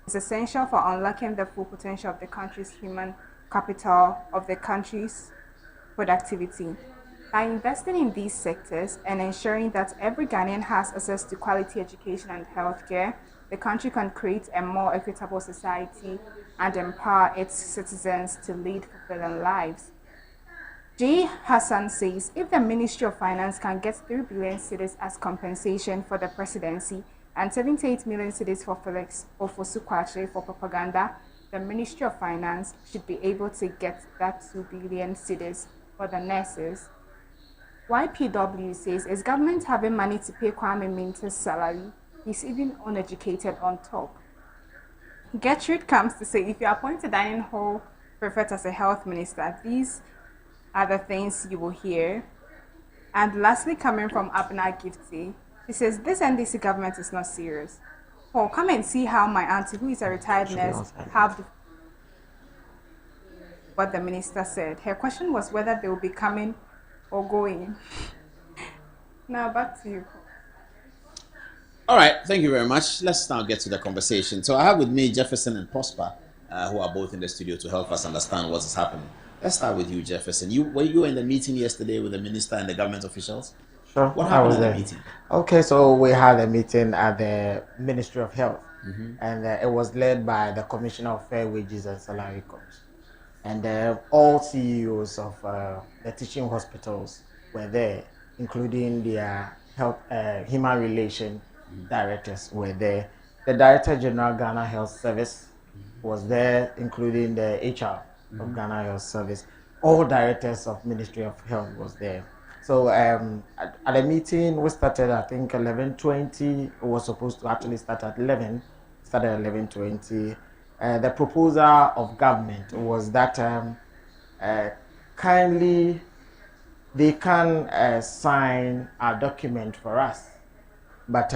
It's essential for unlocking the full potential of the country's human capital, of the country's productivity. By investing in these sectors and ensuring that every Ghanaian has access to quality education and healthcare, the country can create a more equitable society and empower its citizens to lead fulfilling lives. J. Hassan says if the Ministry of Finance can get 3 billion cedis as compensation for the presidency and 78 million cedis for Felix Ofosu-Kwakye for propaganda, the Ministry of Finance should be able to get that 2 billion cedis for the nurses. YPW says, is government having money to pay Kwame Minta's salary? He's even uneducated on top. Gertrude comes to say, if you appoint a dining hall prefect as a health minister, these are the things you will hear. And lastly, coming from Abna Gifty, she says, this NDC government is not serious. Paul, come and see how my auntie, who is a retired nurse, have what the minister said. Her question was whether they will be coming or going. Now back to you, Paul. All right, thank you very much. Let's now get to the conversation. So I have with me Jefferson and Prosper, who are both in the studio to help us understand what is happening. Let's start with you, Jefferson. Were you in the meeting yesterday with the minister and the government officials? Sure. What happened at the meeting? Okay, so we had a meeting at the Ministry of Health, and it was led by the Commissioner of Fair Wages and Salary Commission. And all CEOs of the teaching hospitals were there, including their health, human relation directors were there. The Director General Ghana Health Service was there, including the HR of Ghana Health Service. All directors of Ministry of Health was there. So at the meeting, we started, I think, 11:20. It was supposed to actually start at 11. Started at 11:20. The proposal of government was that kindly they can sign a document for us, but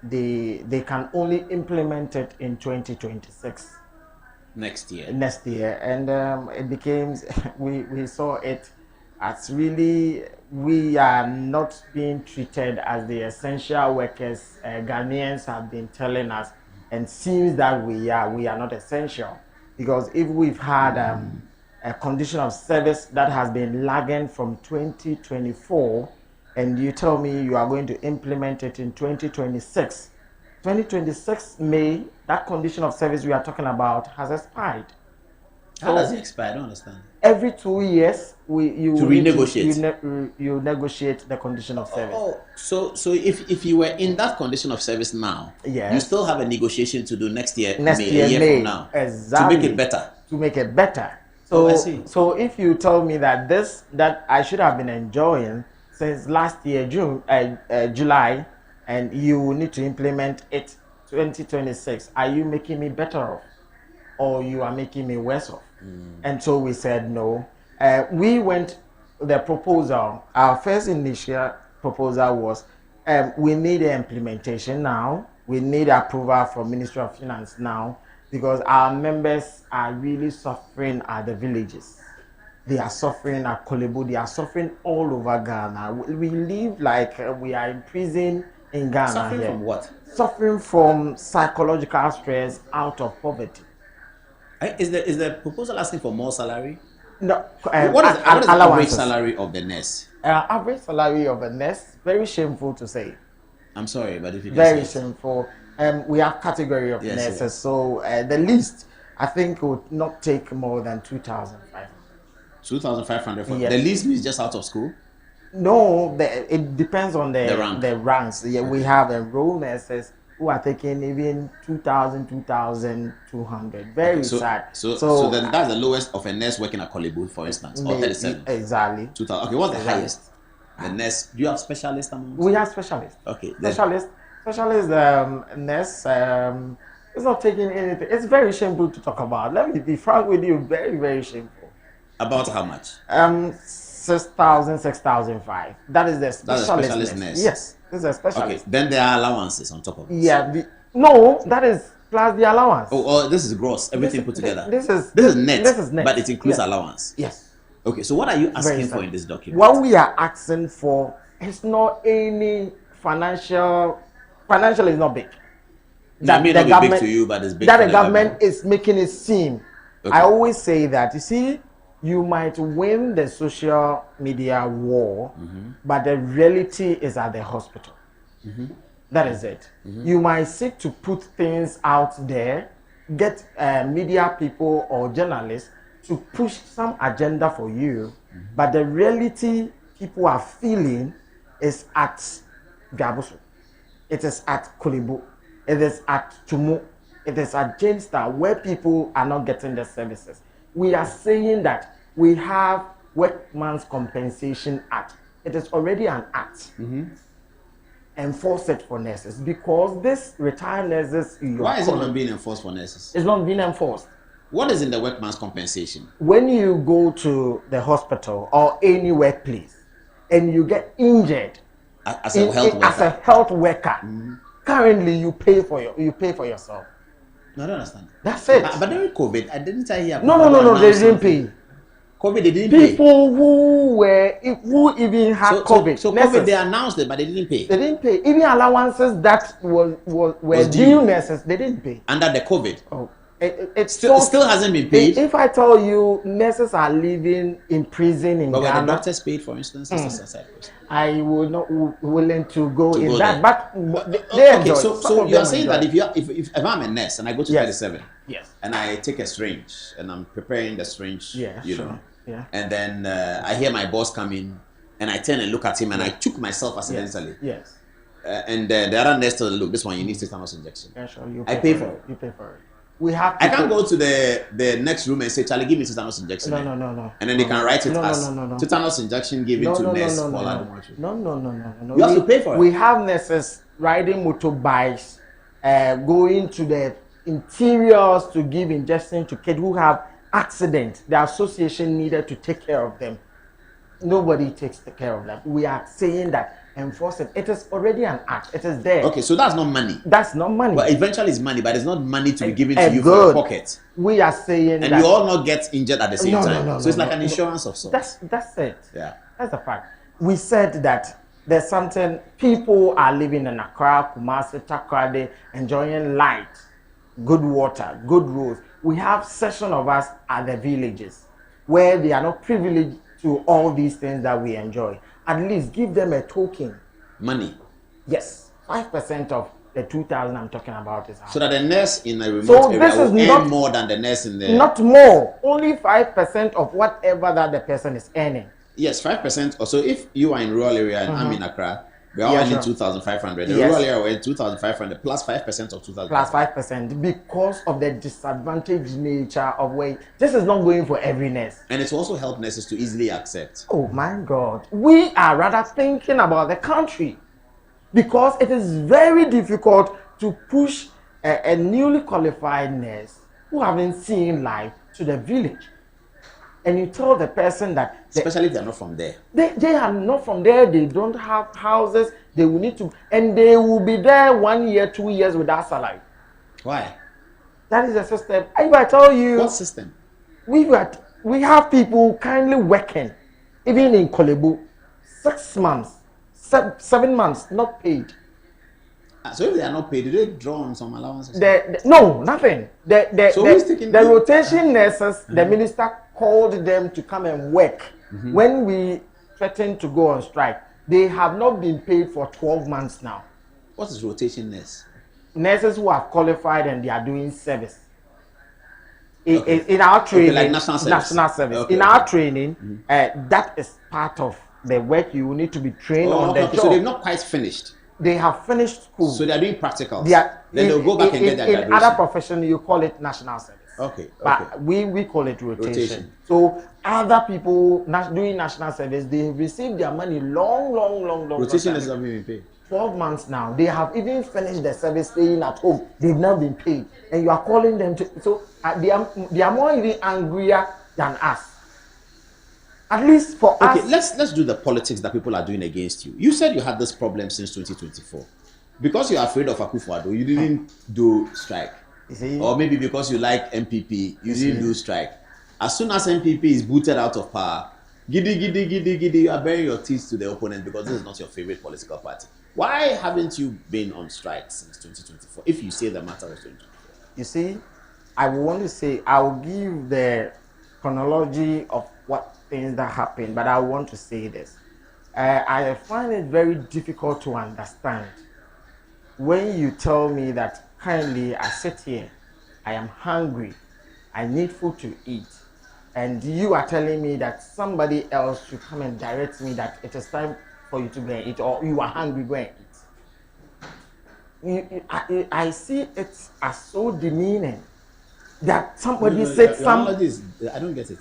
they can only implement it in 2026. Next year. And it became, we saw it as really, we are not being treated as the essential workers Ghanaians have been telling us, and seems that we are not essential, because if we've had a condition of service that has been lagging from 2024, and you tell me you are going to implement it in 2026 May, that condition of service we are talking about has expired. How does it expire? I don't understand. Every 2 years, you renegotiate. You negotiate the condition of service. Oh, so if you were in that condition of service now, yes, you still have a negotiation to do next year, May, a year from now, exactly, to make it better. To make it better. So, so if you tell me that that I should have been enjoying since last year July, and you need to implement it 2026, are you making me better off, or you are making me worse off? And so we said no. We went the proposal. Our first initial proposal was we need the implementation now. We need approval from Ministry of Finance now, because our members are really suffering at the villages. They are suffering at Kolebu. They are suffering all over Ghana. We live like we are in prison in Ghana. Suffering here. from what? Suffering from psychological stress out of poverty. Is the proposal asking for more salary? No. What is the average salary of the nurse? Average salary of a nurse, very shameful to say. I'm sorry, but if you very shameful. We have category of nurses, yes. So the least I think would not take more than 2,500. 2,500 for yes. The least means just out of school? No, it depends on the ranks. Yeah, we have enrolled nurses who are taking even 2,000, 2,200. Very sad. So then that's the lowest of a nurse working at Kolebu, for instance, or 37. Exactly. 2,000. Okay, what's the highest? The nurse. Do you have specialists among us? We have specialists. Okay. Specialist nurse. It's not taking anything. It's very shameful to talk about. Let me be frank with you. Very, very shameful. About how much? 6,000, 6,500. That is the specialist nurse. Yes, this is a specialist. Okay, then there are allowances on top of it. Yeah, no, that is plus the allowance. Oh, this is gross. Everything put together. This is net. This is net, but it includes allowance. Yes. Okay, so what are you asking for in this document? What we are asking for is not any financial. Financial is not big. That may not be big to you, but it's big. That the government is making it seem. Okay. I always say that, you see, you might win the social media war, but the reality is at the hospital. That is it. You might seek to put things out there, get media people or journalists to push some agenda for you, but the reality people are feeling is at Gabusu. It is at Kulibu. It is at Tumu. It is at Jamestar, where people are not getting the services. We are saying that we have Workman's Compensation Act. It is already an act. Enforce it for nurses, because this retired nurses. Why is it not being enforced for nurses? It's not being enforced. What is in the Workman's Compensation? When you go to the hospital or any workplace and you get injured as a health worker, currently you pay for yourself. No, I don't understand. That's it. But during COVID, I didn't hear. No, they didn't pay. COVID, they didn't pay. People who even had COVID. So COVID, they announced it, but they didn't pay. They didn't pay. Even allowances that were due nurses, they didn't pay. Under the COVID. Oh, it still hasn't been paid. If I tell you, nurses are living in prison in Ghana. But were the doctors paid, for instance? I will not willing to go in that. There. But they okay, so you are saying that if I'm a nurse and I go to 37, and I take a syringe and I'm preparing the syringe, know, and then I hear my boss come in and I turn and look at him and I choke myself accidentally. Yes. And the other nurse tells me, look, this one you need tetanus injection. Yeah, sure. I pay for it. You pay for it. We have. I can't go to the next room and say, Charlie, give me tetanus injection. No. And then they can write it as tetanus injection given to nurse Pual Adom Okyere. No. You have to pay for it. We have nurses riding motorbikes, going to the interiors to give injection to kids who have accidents. The association needed to take care of them. Nobody takes care of them. We are saying that enforce it. It is already an act. It is there. Okay, so that's not money. That's not money. But eventually it's money, but it's not money to be given to you for your pocket. We are saying and you all not get injured at the same time. No, so it's like an insurance of sorts. That's it. Yeah. That's the fact. We said that there's something, people are living in Accra, Kumasi, Takoradi, enjoying light, good water, good roads. We have section of us at the villages where they are not privileged to all these things that we enjoy. At least give them a token. Money. Yes. 5% of the 2,000 I'm talking about is. So that the nurse in a remote area will earn more than the nurse in the. Not more. Only 5% of whatever that the person is earning. Yes, 5%. Or so if you are in rural area and I'm in Accra, we are earning 2,500. The rural area we're 2,500 plus 5% of 2,000. Plus 5% because of the disadvantaged nature of where this is not going for every nurse. And it's also helped nurses to easily accept. Oh my God. We are rather thinking about the country because it is very difficult to push a newly qualified nurse who haven't seen life to the village. And you tell the person that... Especially if they're not from there. They are not from there. They don't have houses. They will need to... And they will be there 1 year, 2 years without salary. Why? That is the system. If I tell you... What system? We have people kindly working, even in Kolebu, 6 months, 7 months, not paid. So if they are not paid, do they draw on some allowances? No, nothing. The rotation nurses, the minister called them to come and work. When we threatened to go on strike, they have not been paid for 12 months now. What is rotation nurse? Nurses who have qualified and they are doing service. In our training, like national service. Okay, in our training, that is part of the work. You need to be trained on the job. So they've not quite finished. They have finished school. So they are doing practicals. Then they'll go back and get their graduation. In other profession, you call it national service. Okay. But we call it rotation. So other people doing national service, they receive their money long. Rotation is not being paid. 12 months now. They have even finished the service staying at home. They've not been paid. And you are calling them to... So they are more even angrier than us. At least for us. Okay, let's do the politics that people are doing against you. You said you had this problem since 2024. Because you're afraid of Akufo-Addo, you didn't do strike. Or maybe because you like MPP, you didn't do strike. As soon as MPP is booted out of power, giddy, you are bearing your teeth to the opponent because this is not your favorite political party. Why haven't you been on strike since 2024, if you say the matter was 2024? You see, I will only say, I will give the chronology of what things that happened, but I want to say this. I find it very difficult to understand when you tell me that kindly I sit here, I am hungry, I need food to eat, and you are telling me that somebody else should come and direct me that it is time for you to go and eat, or you are hungry, go and eat. I see it as so demeaning that somebody said something. I don't get it.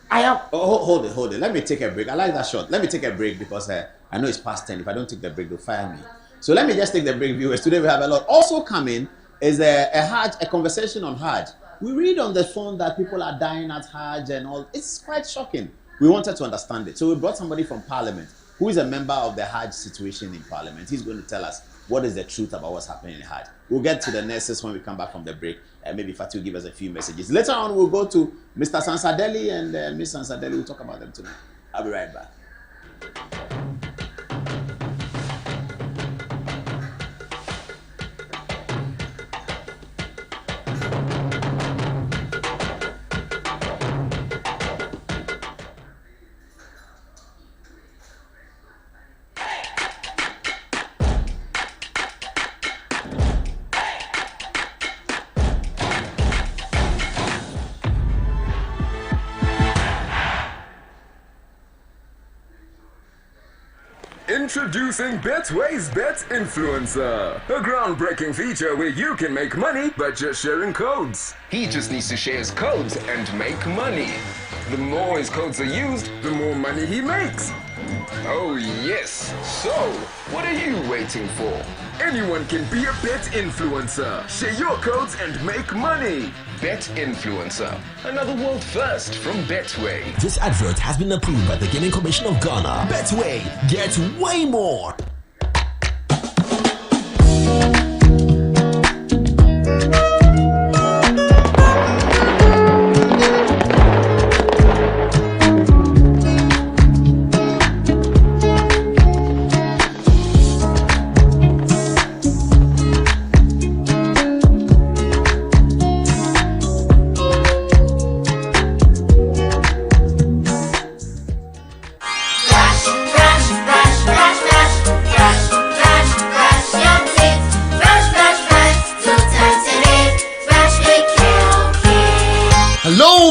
I am. Oh, hold it. Let me take a break. I like that shot. Let me take a break because I know it's past 10. If I don't take the break, they'll fire me. So let me just take the break, viewers. Today we have a lot. Also coming is a conversation on Hajj. We read on the phone that people are dying at Hajj and all. It's quite shocking. We wanted to understand it. So we brought somebody from Parliament who is a member of the Hajj situation in Parliament. He's going to tell us what is the truth about what's happening in Hajj. We'll get to the nurses when we come back from the break. Maybe Fatih will give us a few messages. Later on, we'll go to Mr. Sansadeli and Miss Sansadeli. We'll talk about them tonight. I'll be right back. Introducing Betway's Bet Influencer, a groundbreaking feature where you can make money by just sharing codes. He just needs to share his codes and make money. The more his codes are used, the more money he makes. Oh yes, so what are you waiting for? Anyone can be a bet influencer. Share your codes and make money. Bet Influencer, another world first from Betway. This advert has been approved by the Gaming Commission of Ghana. Betway, get way more.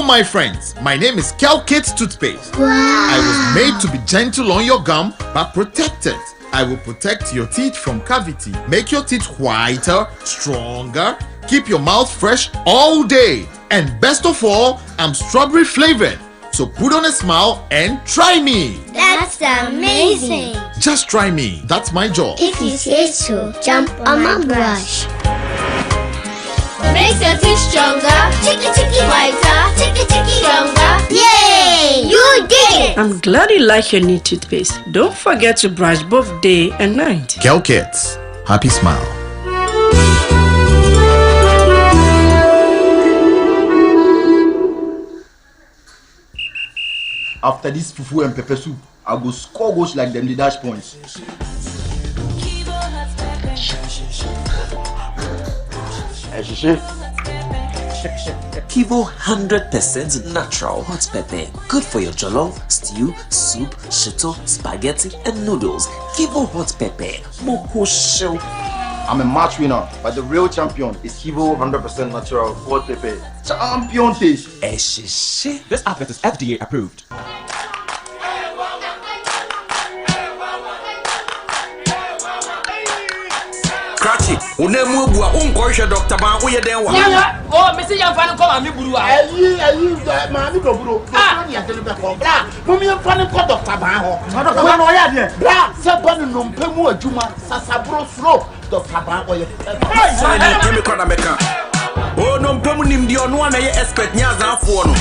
My friends, my name is Calkit Toothpaste. Wow. I was made to be gentle on your gum but protected. I will protect your teeth from cavity, make your teeth whiter, stronger, keep your mouth fresh all day. And best of all, I'm strawberry flavored. So put on a smile and try me. That's amazing. Just try me. That's my job. If you say so, jump on my brush. Makes your teeth stronger, chicky whiter, chicky stronger. Yay! You did it! I'm glad you like your new toothpaste. Don't forget to brush both day and night. Calkits, happy smile. After this fufu and pepper soup, I go score goals like them the dash points. Kivo 100% natural hot pepper. Good for your jollof, stew, soup, shito, spaghetti, and noodles. Kivo hot pepper. Moko show. I'm a match winner, but the real champion is Kivo 100% natural hot pepper. Champion taste. This advert is FDA approved. Krachi, unemu bua unkoisha Dr. Ban uye denwa. Yanga, oh, mesi yamfani kwa mami buruwa. Mami do buru. Mami ya tele be ko bra. Mami yamfani ko Dr. Ban ho. Dr. Ban no ya de. Bra, se bani no mpemu adwuma, sasabro sro Dr. Ban oye. Sai ni kemi kwa na meka. Oh, no mpemu ni mdi onu na ye expert nyaza afo no.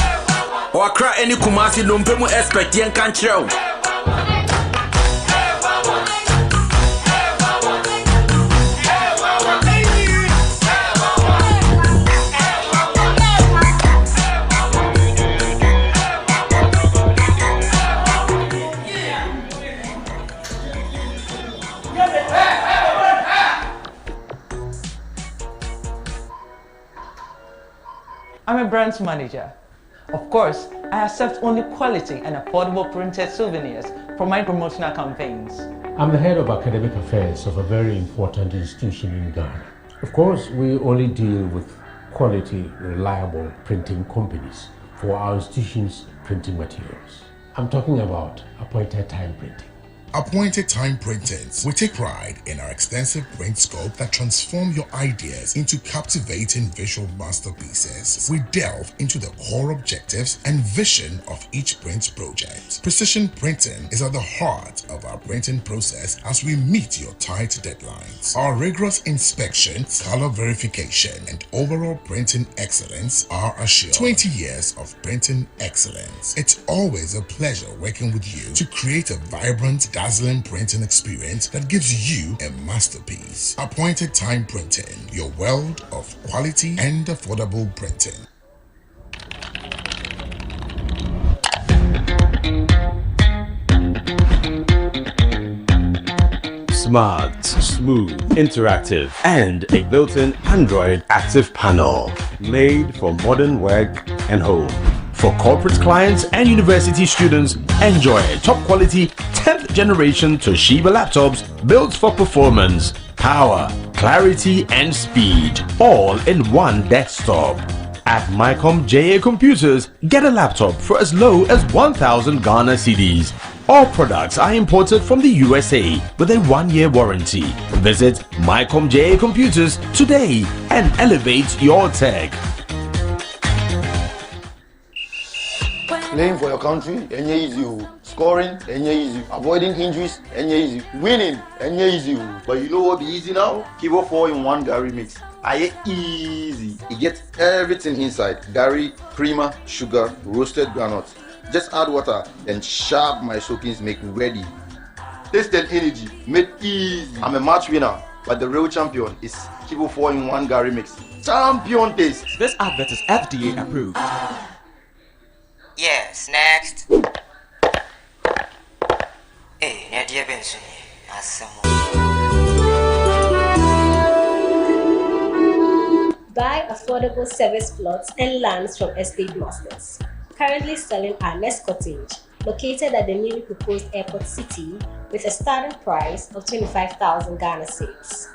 O akra eni kumasi no mpemu expert yen kan kyerɛw. I'm a branch manager. Of course, I accept only quality and affordable printed souvenirs for my promotional campaigns. I'm the head of academic affairs of a very important institution in Ghana. Of course, we only deal with quality, reliable printing companies for our institution's printing materials. I'm talking about appointed time printing. Appointed Time Printings. We take pride in our extensive print scope that transform your ideas into captivating visual masterpieces. We delve into the core objectives and vision of each print project. Precision printing is at the heart of our printing process as we meet your tight deadlines. Our rigorous inspection, color verification, and overall printing excellence are assured. 20 years of printing excellence. It's always a pleasure working with you to create a vibrant, dazzling printing experience that gives you a masterpiece. Appointed Time Printing, your world of quality and affordable printing. Smart, smooth, interactive, and a built-in Android active panel made for modern work and home. For corporate clients and university students, enjoy top quality 10th generation Toshiba laptops built for performance, power, clarity, and speed, all in one desktop. At Mycom JA Computers, get a laptop for as low as 1,000 Ghana cedis. All products are imported from the USA with a 1-year warranty. Visit Mycom JA Computers today and elevate your tech. Playing for your country, easy. Scoring, easy. Avoiding injuries, easy. Winning, easy. But you know what be easy now? Kivo 4-in-1 Gary mix. Easy. It gets everything inside. Gary, creamer, sugar, roasted granules. Just add water, then sharp my soakings make ready. Taste and energy, made easy. I'm a match winner, but the real champion is Kivo 4-in-1 Gary mix. Champion taste. This advert is FDA approved. Yes, next. Hey, Nadia Benson. Buy affordable service plots and lands from estate masters. Currently selling our Nest Cottage, located at the newly proposed airport city, with a starting price of 25,000 Ghana cedis.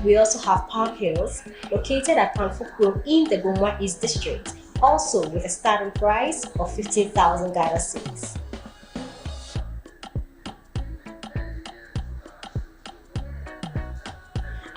We also have Palm Hills, located at Panfukuro in the Gomwa East District, also with a starting price of 15,000 Ghana cedis.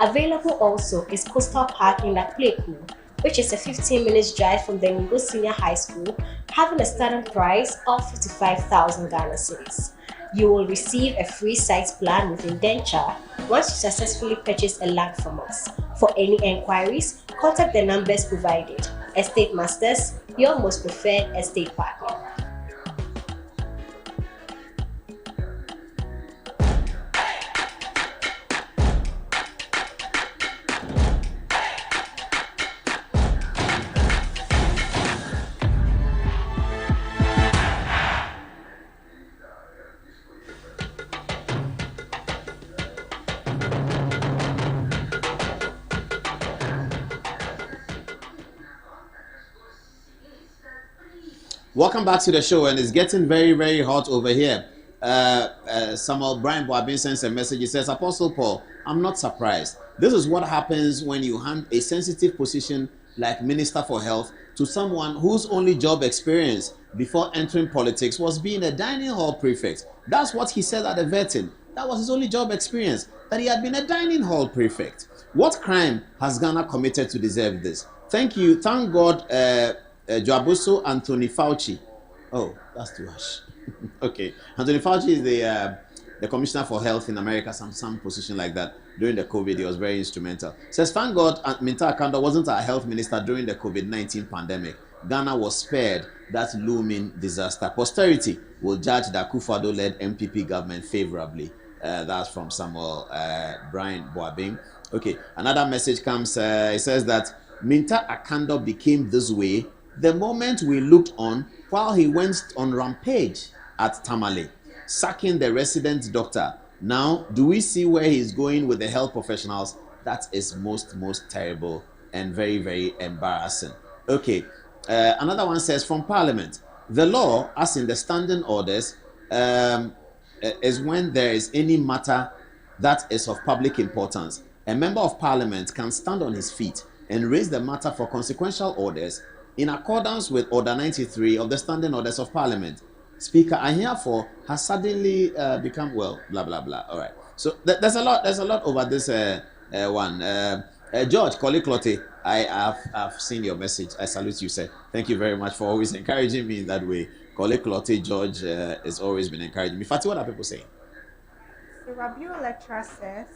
Available also is Coastal Park in Lakpleku, which is a 15-minute drive from the Ningo Senior High School, having a starting price of 55,000 Ghana cedis. You will receive a free site plan with indenture once you successfully purchase a land from us. For any enquiries, contact the numbers provided. Estate Masters, your most preferred estate partner. Welcome back to the show, and it's getting very, very hot over here. Samuel Brian Boabin sends a message. He says, Apostle Paul, I'm not surprised. This is what happens when you hand a sensitive position like Minister for Health to someone whose only job experience before entering politics was being a dining hall prefect. That's what he said at the vetting. That was his only job experience, that he had been a dining hall prefect. What crime has Ghana committed to deserve this? Thank you. Thank God, Joabuso Anthony Fauci. Oh, that's too harsh. Okay. Anthony Fauci is the Commissioner for Health in America, some position like that. During the COVID, he was very instrumental. Says, thank God, Minta Akando wasn't our health minister during the COVID-19 pandemic. Ghana was spared that looming disaster. Posterity will judge the Akufo-Addo-led MPP government favorably. That's from Samuel Brian Boabing. Okay, another message comes. It says that Minta Akando became this way the moment we looked on while he went on rampage at Tamale, sacking the resident doctor. Now, do we see where he's going with the health professionals? That is most terrible and very, very embarrassing. Okay, another one says from Parliament, the law, as in the standing orders, is when there is any matter that is of public importance. A member of Parliament can stand on his feet and raise the matter for consequential orders in accordance with Order 93 of the Standing Orders of Parliament. Speaker, I herefore has suddenly become well, blah blah blah. All right. So there's a lot over this one. George Koliklote, I've seen your message. I salute you, sir. Thank you very much for always encouraging me in that way. Koliklote George has always been encouraging me. Fatih, what are people saying? The Rabiu lecturer says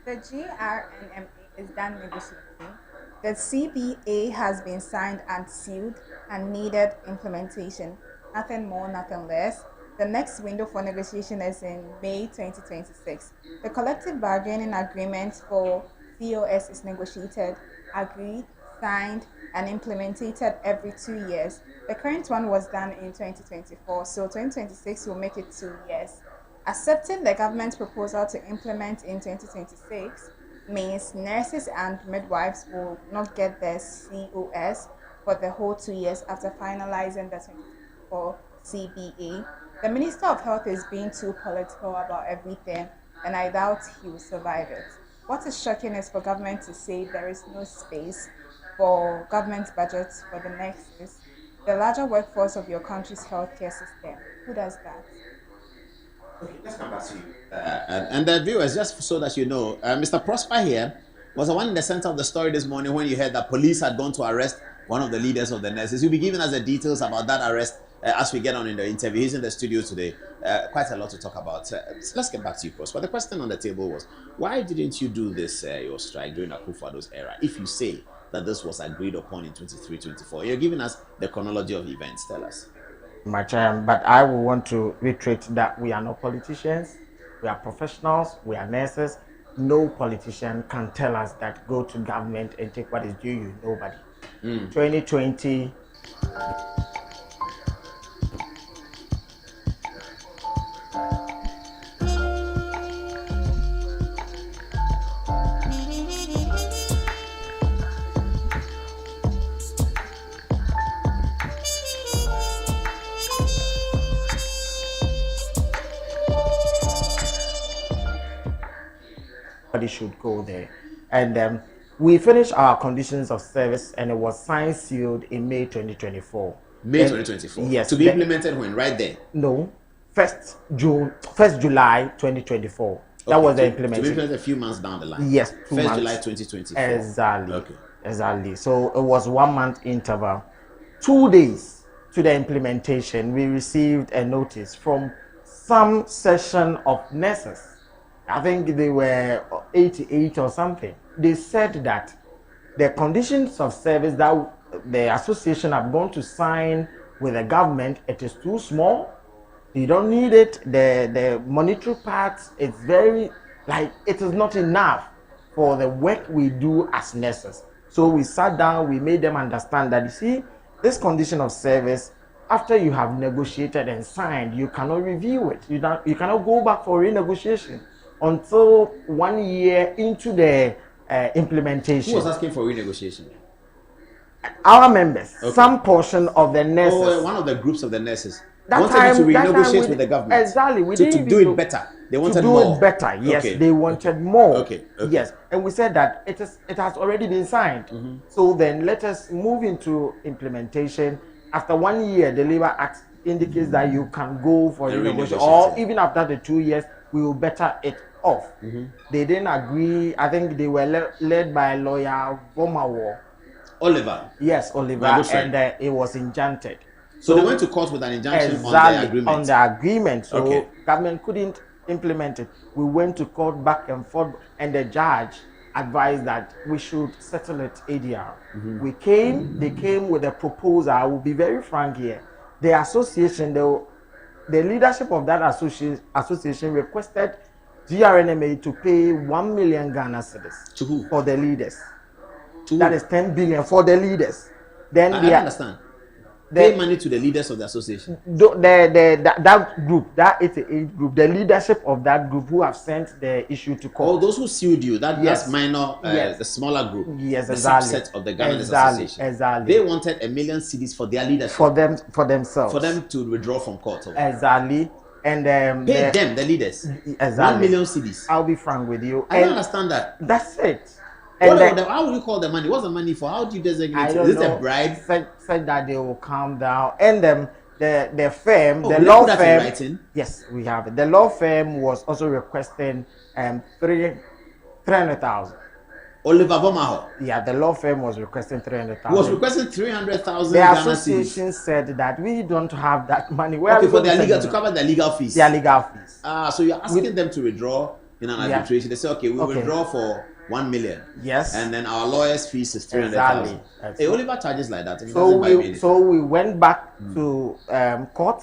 the GRNMA is done negotiating. The CBA has been signed and sealed and needed implementation. Nothing more, nothing less. The next window for negotiation is in May 2026. The collective bargaining agreement for COS is negotiated, agreed, signed, and implemented every 2 years. The current one was done in 2024, so 2026 will make it 2 years. Accepting the government's proposal to implement in 2026 means nurses and midwives will not get their COS for the whole 2 years after finalizing the 2024 CBA. The Minister of Health is being too political about everything, and I doubt he will survive it. What is shocking is for government to say there is no space for government budgets for the nurses, the larger workforce of your country's healthcare system. Who does that? Okay, let's come back to you. And the viewers, just so that you know, Mr. Prosper here was the one in the center of the story this morning when you heard that police had gone to arrest one of the leaders of the nurses. He'll be giving us the details about that arrest as we get on in the interview. He's in the studio today. Quite a lot to talk about. Let's get back to you, Prosper. The question on the table was, why didn't you do this, your strike during Akufo-Addo's era, if you say that this was agreed upon in 23-24? You're giving us the chronology of events. Tell us. But I will want to reiterate that we are not politicians. We are professionals. We are nurses. No politician can tell us that go to government and take what is due you. Nobody. 2020. Should go there, and we finished our conditions of service, and it was signed sealed in May 2024. May 2024. Yes. To be implemented when? Right there. No, 1st July 2024. That was the implementation. To be implemented a few months down the line. Yes, 1st July 2024. Exactly. Okay. Exactly. So it was 1 month interval. 2 days to the implementation, we received a notice from some section of nurses. I think they were 88 or something. They said that the conditions of service that the association have gone to sign with the government, it is too small. You don't need it. The monetary part, it's very, it is not enough for the work we do as nurses. So we sat down, we made them understand that, you see, this condition of service, after you have negotiated and signed, you cannot review it. You cannot go back for renegotiation until 1 year into the implementation. Who was asking for renegotiation? Our members, okay. Some portion of the nurses. Oh, one of the groups of the nurses. They wanted to renegotiate with the government. Exactly. To do it better. They wanted more. To do it better, yes. Okay. They wanted more. Okay. Yes. And we said that it has already been signed. Mm-hmm. So then let us move into implementation. After 1 year, the Labour Act indicates that you can go for renegotiation. Or even after the 2 years, we will better it off. Mm-hmm. They didn't agree. I think they were led by lawyer Vomawo. Oliver. Yes, Oliver. And it was injuncted. So they went to court with an injunction on the agreement. On the agreement. So government couldn't implement it. We went to court back and forth, and the judge advised that we should settle it ADR. Mm-hmm. They came with a proposal. I will be very frank here. The association, the leadership of that association requested GRNMA to pay 1 million Ghana cedis. To who? For the leaders. That is 10 billion for the leaders. Then I understand. pay money to the leaders of the association. That group, that 88 group, the leadership of that group who have sent the issue to court. Oh, those who sued you, that's minor, the smaller group, the subset of the Ghana Association. Exactly. They wanted 1 million cedis for their leadership. For themselves. For them to withdraw from court. Exactly. And pay them, the leaders. Exactly. 1 million cedis. I'll be frank with you. I don't understand that. That's it. How would you call the money? What's the money for? How do you designate it? Is it a bribe? Said that they will calm down. And the firm, the law firm. Yes, we have it. The law firm was also requesting 300,000. Oliver Vomaho. Yeah, the law firm was requesting 300,000. Was requesting 300,000. The association said that we don't have that money. Okay, for their legal to cover their legal fees. Their legal fees. So you're asking them to withdraw in an arbitration. They say, okay, we withdraw for 1 million. Yes. And then our lawyer's fees is 300,000. Exactly. Hey, Oliver charges like that. So we went back to court,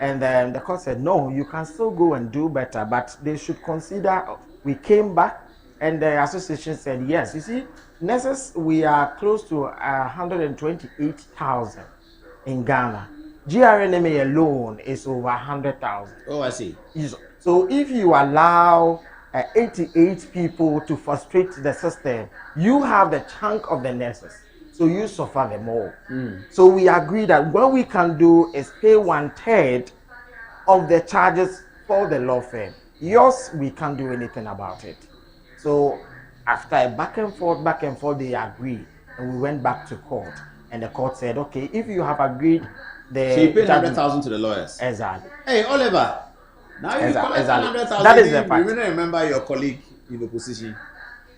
and then the court said, no, you can still go and do better, but they should consider. We came back, and the association said, yes. You see, nurses, we are close to 128,000 in Ghana. GRNMA alone is over 100,000. Oh, I see. So if you allow 88 people to frustrate the system, you have the chunk of the nurses, so you suffer them all. So we agree that what we can do is pay 1/3 of the charges for the law firm. Yours, we can't do anything about it. So after a back and forth, they agreed, and we went back to court, and the court said, okay, if you have agreed, so you paid 100,000 to the lawyers. Exactly. Hey, Oliver. Now you collect 100,000. That is the fact. You really remember your colleague in opposition.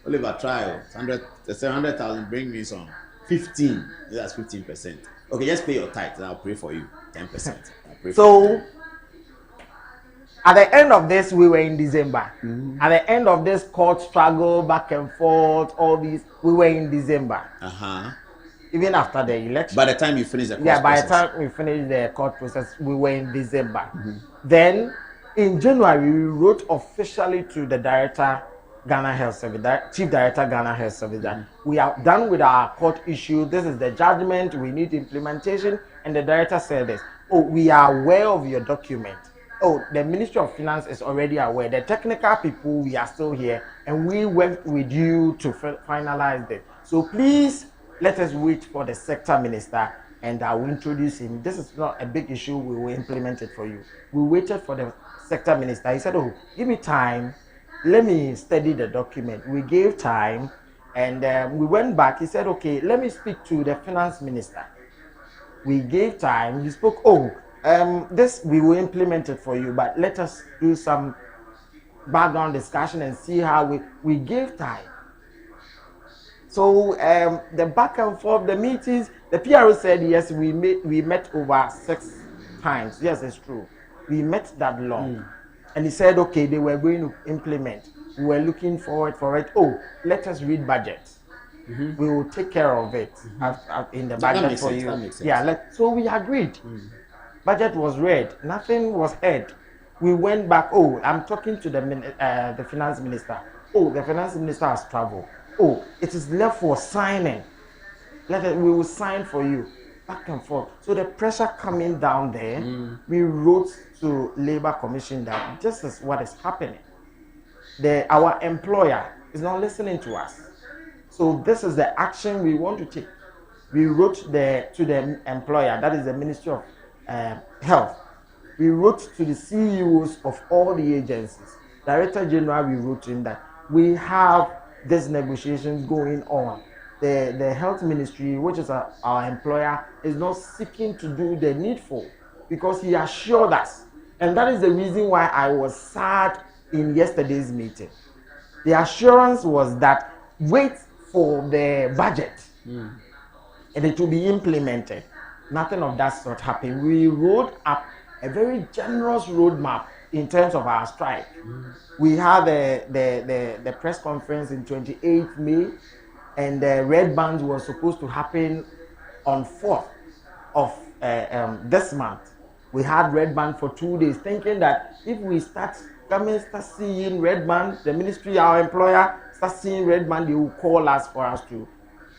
Oliver, try 100,000. Bring me some 15. That's 15%. Okay, just pay your tithe, and I'll pray for you 10%. So at the end of this, we were in December. At the end of this court struggle, back and forth, all these, we were in December. Even after the election. By the time you finish the court process. By the time we finished the court process, we were in December. Then in January, we wrote officially to the director, Ghana Health Service, Chief Director, Ghana Health Service, that we are done with our court issue. This is the judgment. We need implementation. And the director said this. Oh, we are aware of your document. Oh, the Ministry of Finance is already aware. The technical people, we are still here. And we worked with you to finalize it. So please, let us wait for the sector minister, and I will introduce him. This is not a big issue. We will implement it for you. We waited for the sector minister. He said, oh, give me time. Let me study the document. We gave time, and we went back. He said, okay, let me speak to the finance minister. We gave time. He spoke, this we will implement it for you, but let us do some background discussion and see how we gave time. So the back and forth, the meetings, the PRO said, yes, we met over 6 times. Yes, it's true. We met that long. And he said, okay, they were going to implement. We were looking forward for it. Oh, let us read budget. We will take care of it in the budget for you. So we agreed. Budget was read. Nothing was heard. We went back. Oh, I'm talking to the finance minister. Oh, the finance minister has traveled. Oh, it is left for signing. We will sign for you. Back and forth. So the pressure coming down there, we wrote to Labour Commission that this is what is happening. Our employer is not listening to us. So this is the action we want to take. We wrote to the employer, that is the Ministry of Health. We wrote to the CEOs of all the agencies. Director General, we wrote to him that we have these negotiations going on. The health ministry, which is our employer, is not seeking to do the needful because he assured us. And that is the reason why I was sad in yesterday's meeting. The assurance was that wait for the budget and it will be implemented. Nothing of that sort happened. We wrote up a very generous roadmap in terms of our strike. We had the press conference in 28th May, and the red band was supposed to happen on 4th of this month. We had red band for 2 days, thinking that if we start seeing red band, the ministry, our employer, start seeing red band, they will call us for us to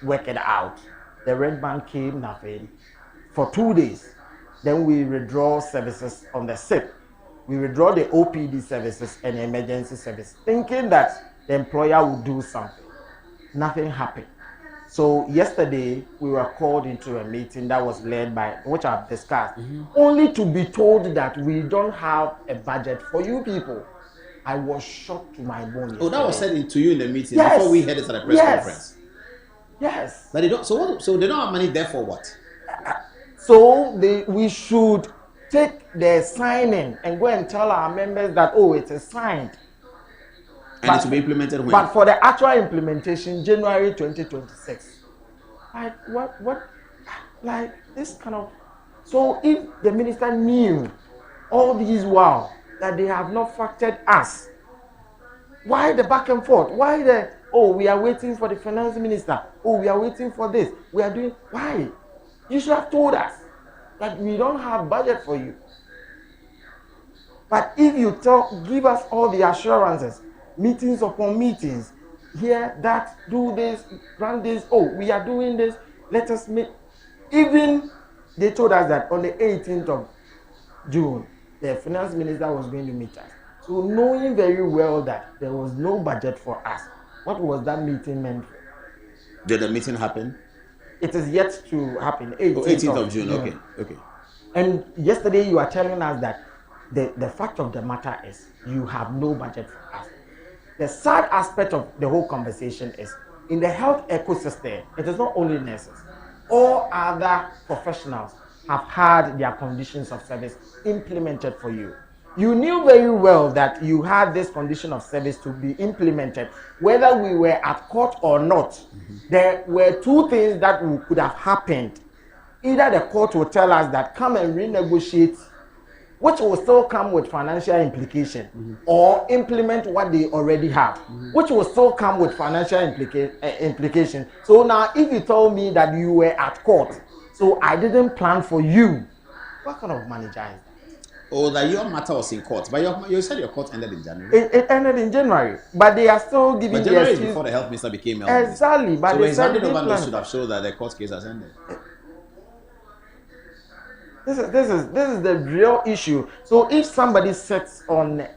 work it out. The red band came, nothing. for 2 days. Then we withdraw services on the 6th. We withdraw the OPD services and emergency service, thinking that the employer would do something. Nothing happened. So yesterday we were called into a meeting that was led by, which I've discussed, only to be told that we don't have a budget for you people. I was shocked to my bone. Oh, that was said to you in the meeting yes. before we had it at the press conference. Yes. But they don't. So they don't have money there for what? So we should take the signing and go and tell our members that it is signed. And it will be implemented when? But for the actual implementation, January 2026. Like what? Like this kind of. So if the minister knew all these while that they have not factored us, why the back and forth? Why the we are waiting for the finance minister? We are waiting for this. We are doing why? You should have told us that we don't have budget for you. But if you give us all the assurances, meetings upon meetings, here, that, do this, run this, we are doing this, let us meet. Even they told us that on the 18th of June, the finance minister was going to meet us. So knowing very well that there was no budget for us, what was that meeting meant for? Did the meeting happen? It is yet to happen. 18th of June. Okay. And yesterday you are telling us that the fact of the matter is you have no budget for us. The sad aspect of the whole conversation is in the health ecosystem, it is not only nurses. All other professionals have had their conditions of service implemented for you. You knew very well that you had this condition of service to be implemented, whether we were at court or not. There were two things that could have happened. Either the court will tell us that come and renegotiate, which will still come with financial implication, or implement what they already have, which will still come with financial implication. So now, if you told me that you were at court, so I didn't plan for you, what kind of manager is that? That your matter was in court, but you said your court ended in January. It ended in January, but they are still giving. But January is before the health minister became health minister. Exactly, but so they said handed over those should have shown that the court case has ended. This is the real issue. So if somebody sits on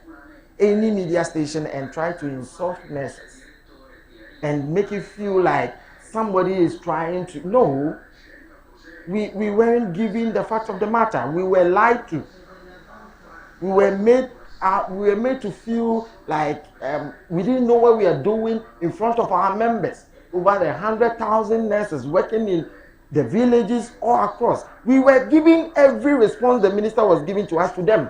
any media station and try to insult nurses and make you feel like somebody is trying to we weren't given the fact of the matter. We were lied to. We were made to feel like we didn't know what we are doing in front of our members. Over 100,000 nurses working in the villages all across. We were giving every response the minister was giving to us to them.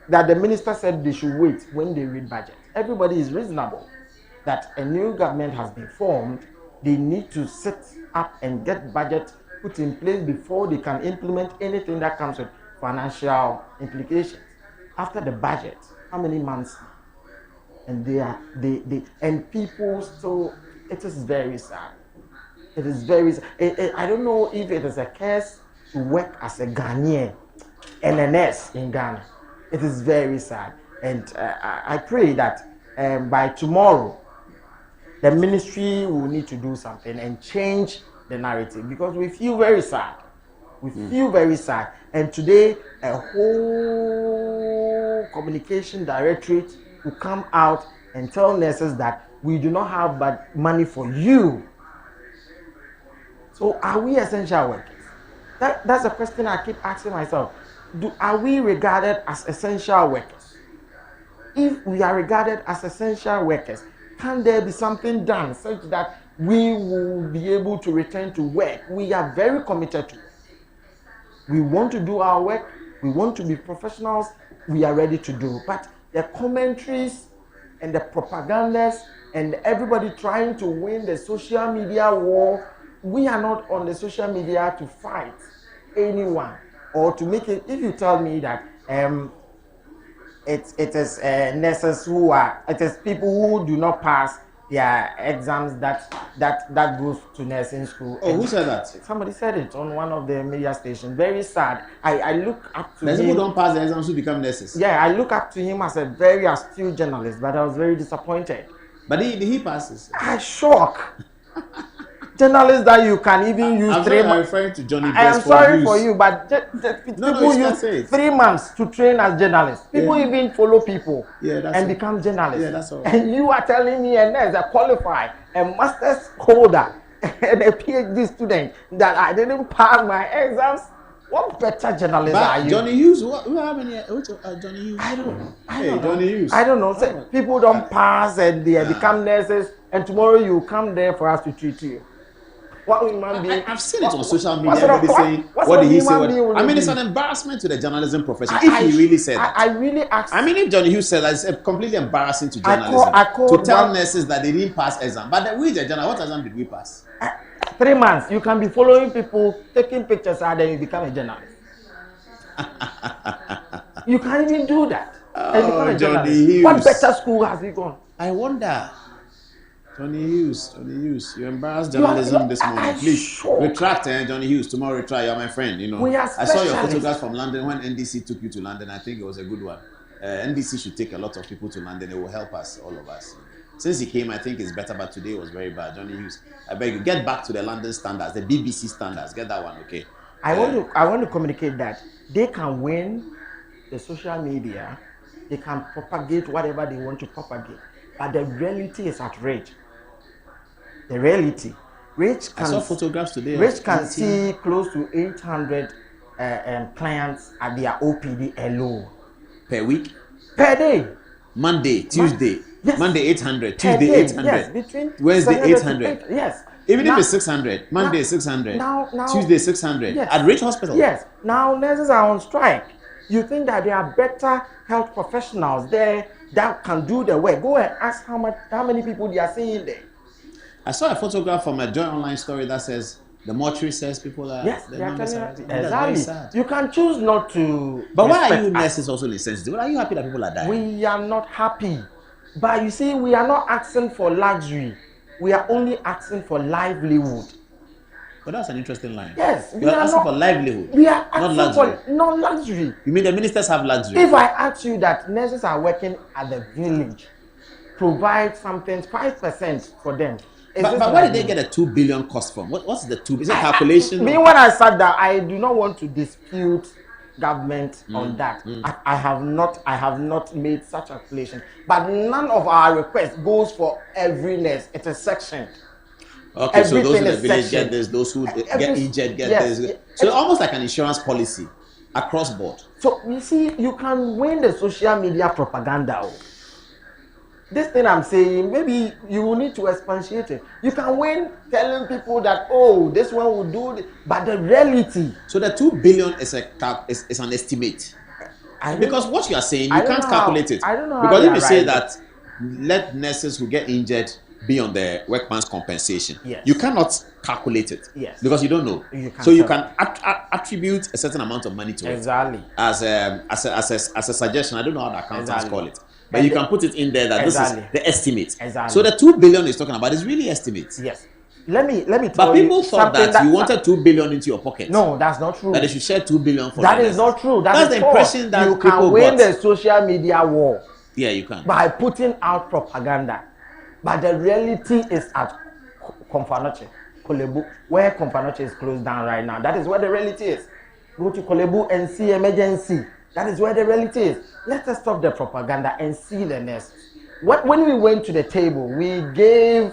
That the minister said they should wait when they read budget. Everybody is reasonable. That a new government has been formed. They need to sit up and get budget put in place before they can implement anything that comes with financial implications. After the budget, how many months? And and people still, it is very sad. It is very sad. I don't know if it is a curse to work as a Ghanaian and a nurse in Ghana. It is very sad. And I pray that by tomorrow, the ministry will need to do something and change the narrative, because we feel very sad. We feel very sad. And today, a whole communication directorate will come out and tell nurses that we do not have money for you. So are we essential workers? That's a question I keep asking myself. Are we regarded as essential workers? If we are regarded as essential workers, can there be something done such that we will be able to return to work? We are very committed to it. We want to do our work. We want to be professionals. We are ready to do. But the commentaries and the propagandas and everybody trying to win the social media war, we are not on the social media to fight anyone or to make it. If you tell me that it is nurses it is people who do not pass their exams that goes to nursing school. Who said that? Somebody said it on one of the media stations. Very sad. I look up to him. People don't pass the exams who become nurses. Yeah, I look up to him as a very astute journalist, but I was very disappointed. But did he pass this? I shocked. journalists that you can even use I'm 3 months. I'm referring to Johnny. I am sorry for you, but No, people you use say it. 3 months to train as journalists. People Yeah. even follow people Yeah, that's and all. become journalists. Yeah, that's all. And you are telling me as a qualified, a master's holder, and a PhD student that I didn't pass my exams. What better journalist are you? Johnny Hughes, how many? Johnny Hughes? I don't know. Johnny Hughes. I don't know. Say, people don't pass and they become nurses, and tomorrow you come there for us to treat you. What human being? I've seen it on social media. What Everybody saying, what did he say? I mean, it's an an embarrassment to the journalism profession. If he really said that. I really asked. I mean, if Johnny Hughes said that, it's completely embarrassing to journalism to tell nurses that they didn't pass exam. But we, the journal, what exam did we pass? 3 months. You can be following people, taking pictures, and then you become a journalist. You can't even do that. And become a Johnny journalist. Hughes. What better school has he gone? I wonder. Johnny Hughes, you embarrassed journalism this morning. Please retract, Johnny Hughes. Tomorrow retract. You're my friend. You know. We are I saw your specialists. photographs from London when NDC took you to London. I think it was a good one. NDC should take a lot of people to London. It will help us, all of us. Since he came, I think it's better, but today was very bad. Johnny Hughes, I beg you, get back to the London standards, the BBC standards. Get that one, okay? I want to communicate that they can win the social media, they can propagate whatever they want to propagate, but the reality is at Rich. The reality, Rich can, I saw photographs today. Rich can see close to 800 clients at their OPD alone per week, per day. Monday, Tuesday. Yes. Monday 800, Tuesday Per day, 800, yes, between Wednesday 700 800. Yes. Even Now- if it's 600, Monday 600, now- Tuesday 600 Yes. at Rich Hospital. Yes. Now nurses are on strike. You think that there are better health professionals there that can do the work? Go and ask how many people they are seeing there. I saw a photograph from a Joy Online story that says the mortuary says people are. Yes, the they are numbers telling are- us. That's very Exactly. sad. You can choose not to. But why are respect you us. nurses also insensitive? Are you happy that people are dying? We are not happy. But you see, we are not asking for luxury. We are only asking for livelihood. But that's an interesting line. Yes, you are asking for livelihood. We are not asking luxury. for not luxury. You mean the ministers have luxury? If I ask you that nurses are working at the village, provide something 5% for them. But where did they get a 2 billion cost from? What's the 2? Is it calculation? Me, when I sat down, I do not want to dispute government on that. I have not made such a calculation. But none of our requests goes for every nurse. It's a section. Okay, so those Everything in the is village section. get this, those who get Every- injured get yes, this. yes. So it's almost like an insurance policy across board. So you see, you can win the social media propaganda. This thing I'm saying, maybe you will need to expatiate it. You can win telling people that, oh, this one will do this, but the reality. So the 2 billion is an estimate. Because what you are saying, you can't calculate it. I don't know. Because how if you they say arrive at that let nurses who get injured be on the workman's compensation, Yes. you cannot calculate it. Yes. Because you don't know. You can't So you tell. can attribute a certain amount of money to Exactly. it. As a suggestion. I don't know how the accountants Exactly. call it. But you can put it in there that Exactly. this is the estimate. Exactly. So the 2 billion is talking about is really estimates. Yes. Let me tell But you people thought something that you wanted 2 billion into your pocket. No, that's not true. That they should share 2 billion for That the is not true. That's is the false. impression that you people can win got. the social media war. Yeah, you can. By putting out propaganda. But the reality is at Komfanoche, Kolebu, where Komfanoche is closed down right now. That is where the reality is. Go to Kolebu and see emergency. That is where the reality is. Let us stop the propaganda and see the nurses. When we went to the table, we gave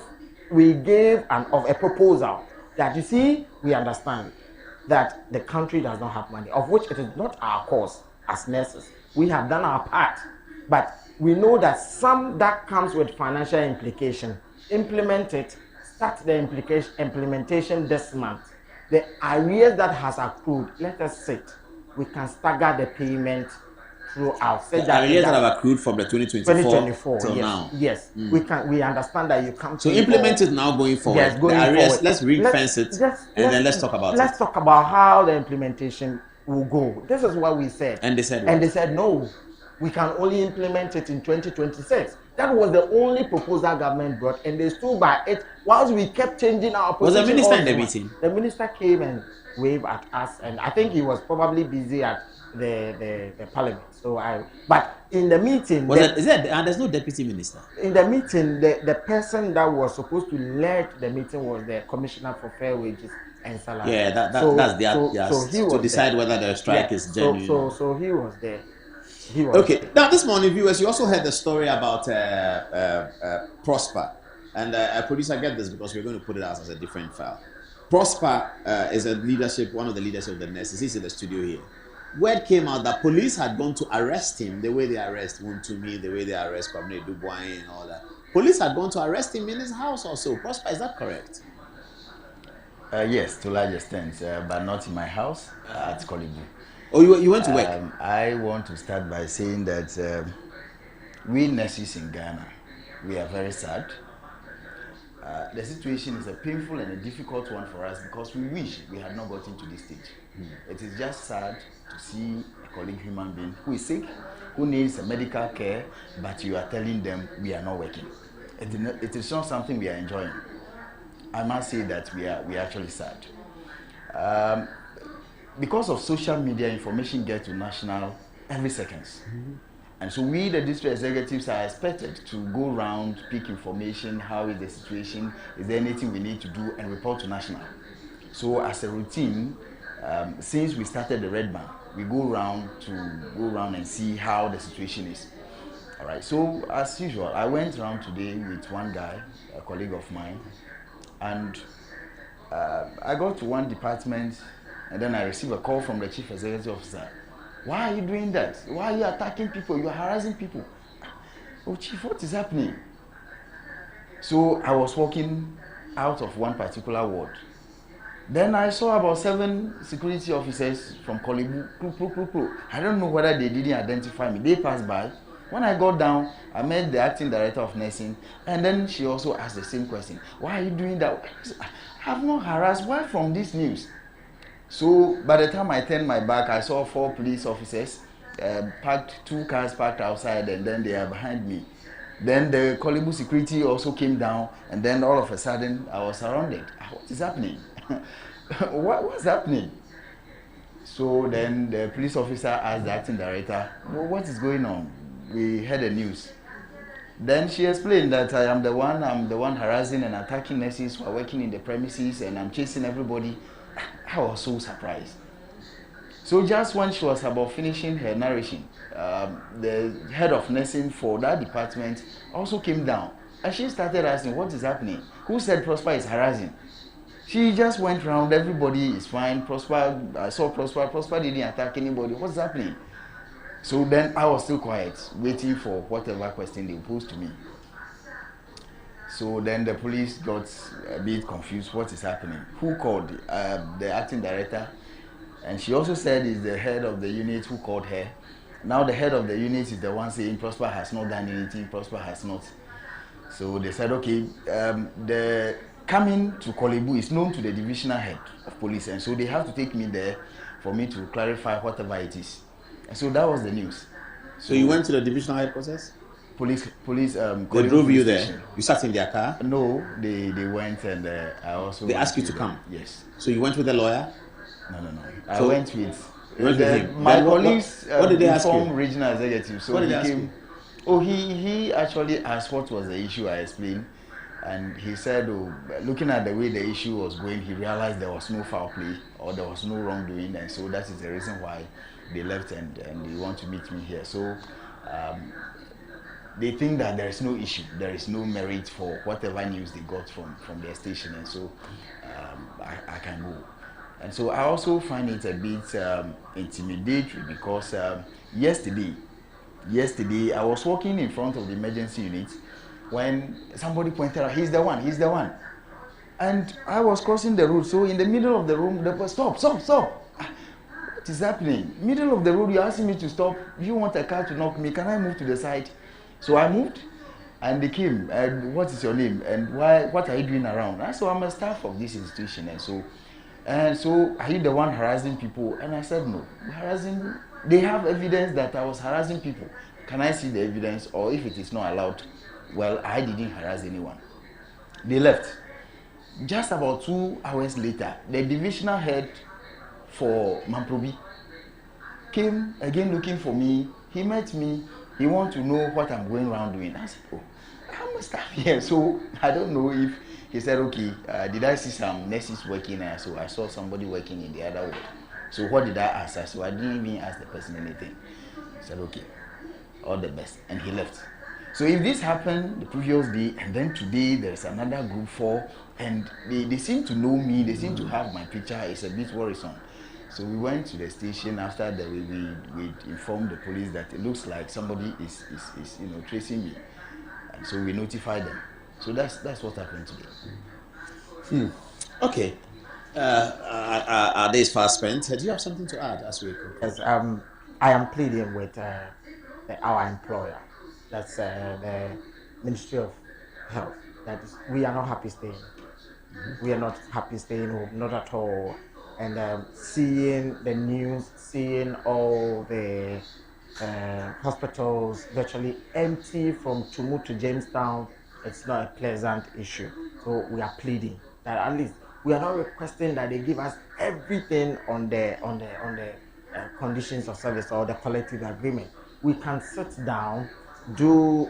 a proposal that, you see, we understand that the country does not have money, of which it is not our cause as nurses. We have done our part, but we know that some that comes with financial implication. Implement it. Start the implementation this month. The arrears that has accrued, let us sit. We can stagger the payment throughout. The arrears that have accrued from the 2024 till yes, now. Yes, we understand that you come. So implement it now going forward. Yes, going the arrears, forward. let's ring-fence it, and then let's talk about it. Let's talk about how the implementation will go. This is what we said. And they said what? And they said no. We can only implement it in 2026. That was the only proposal government brought, and they stood by it whilst we kept changing our position. Was the minister in the meeting? The minister came and waved at us, and I think he was probably busy at the parliament. So but in the meeting, there's no deputy minister? In the meeting, the person that was supposed to lead the meeting was the commissioner for fair wages and salary. Yeah, that's he was to decide whether the strike is genuine. So he was there. Okay. Now this morning, viewers, you also heard the story about Prosper, and producer, get this because we're going to put it out as a different file. Prosper is one of the leadership of the nurses. He's in the studio here. Word came out that police had gone to arrest him the way they arrest Wontumi, the way they arrest Kwame Dubois and all that. Police had gone to arrest him in his house also. Prosper, is that correct? Yes, to a large extent, but not in my house at Kolibu. Oh, you went to work? I want to start by saying that we nurses in Ghana, we are very sad. The situation is a painful and a difficult one for us because we wish we had not gotten to this stage. It is just sad to see a colleague human being who is sick, who needs a medical care, but you are telling them we are not working. It is not something we are enjoying. I must say that we are actually sad. Because of social media, information gets to national every second. And so we, the district executives, are expected to go around, pick information, how is the situation, is there anything we need to do, and report to national. So as a routine, since we started the Red Band, we go around and see how the situation is. All right, so as usual, I went around today with one guy, a colleague of mine, and I got to one department, and then I received a call from the chief executive officer. Why are you doing that? Why are you attacking people? You are harassing people. Oh, chief, what is happening? So I was walking out of one particular ward. Then I saw about 7 security officers from Kolibu. I don't know whether they didn't identify me. They passed by. When I got down, I met the acting director of nursing, and then she also asked the same question. Why are you doing that? I have not harassed. Why from this news? So by the time I turned my back, I saw 4 police officers, 2 cars parked outside, and then they are behind me. Then the Kolibu security also came down, and then all of a sudden I was surrounded. What is happening? What's happening? So then the police officer asked the acting director, well, what is going on? We heard the news. Then she explained that I'm the one harassing and attacking nurses who are working in the premises, and I'm chasing everybody. I was so surprised. So just when she was about finishing her narration, the head of nursing for that department also came down, and she started asking, what is happening? Who said Prosper is harassing? She just went around, everybody is fine. Prosper, I saw Prosper didn't attack anybody. What's happening? So then I was still quiet, waiting for whatever question they posed to me. So then the police got a bit confused. What is happening? Who called? The acting director. And she also said it's the head of the unit who called her. Now the head of the unit is the one saying Prosper has not done anything, Prosper has not. So they said, okay, the coming to Kolibu is known to the divisional head of police, and so they have to take me there for me to clarify whatever it is. And so that was the news. So you went to the divisional headquarters? Police. They drove you there. You sat in their car? No, they went, and I also. They asked you to come. Yes. So you went with a lawyer? No. I went with. Him. My colleagues what did they ask you? Regional executive. So what did they ask you? Oh, he actually asked what was the issue. I explained, and he said, looking at the way the issue was going, he realized there was no foul play or there was no wrongdoing, and so that is the reason why they left and they want to meet me here. So they think that there is no issue, there is no merit for whatever news they got from their station, and so I can go. And so I also find it a bit intimidatory because yesterday I was walking in front of the emergency unit when somebody pointed out, he's the one. And I was crossing the road, so in the middle of the room, the person, stop. What is happening? Middle of the road, you're asking me to stop. You want a car to knock me, can I move to the side? So I moved, and they came, and what is your name? And what are you doing around? And so I'm a staff of this institution, and so are you the one harassing people? And I said, no, they have evidence that I was harassing people. Can I see the evidence? Or if it is not allowed, well, I didn't harass anyone. They left. Just about 2 hours later, the divisional head for Mamprobi came again looking for me. He met me. He wanted to know what I'm going around doing. I said, oh, I'm a staff here. So I don't know if he said, okay, did I see some nurses working there? So I saw somebody working in the other ward. So what did I ask? So I didn't even ask the person anything. He said, okay, all the best. And he left. So if this happened the previous day, and then today there's another group 4, and they seem to know me, they seem to have my picture, it's a bit worrisome. So we went to the station after that. We informed the police that it looks like somebody is tracing me, and so we notified them. So that's what happened today. Okay. Our days fast spent. Do you have something to add as we go? Yes, I am pleading with our employer, that's the Ministry of Health. That is, we are not happy staying. We are not happy staying home, not at all. And seeing the news, seeing all the hospitals virtually empty from Tumu to Jamestown, it's not a pleasant issue. So we are pleading that at least we are not requesting that they give us everything on the conditions of service or the collective agreement. We can sit down,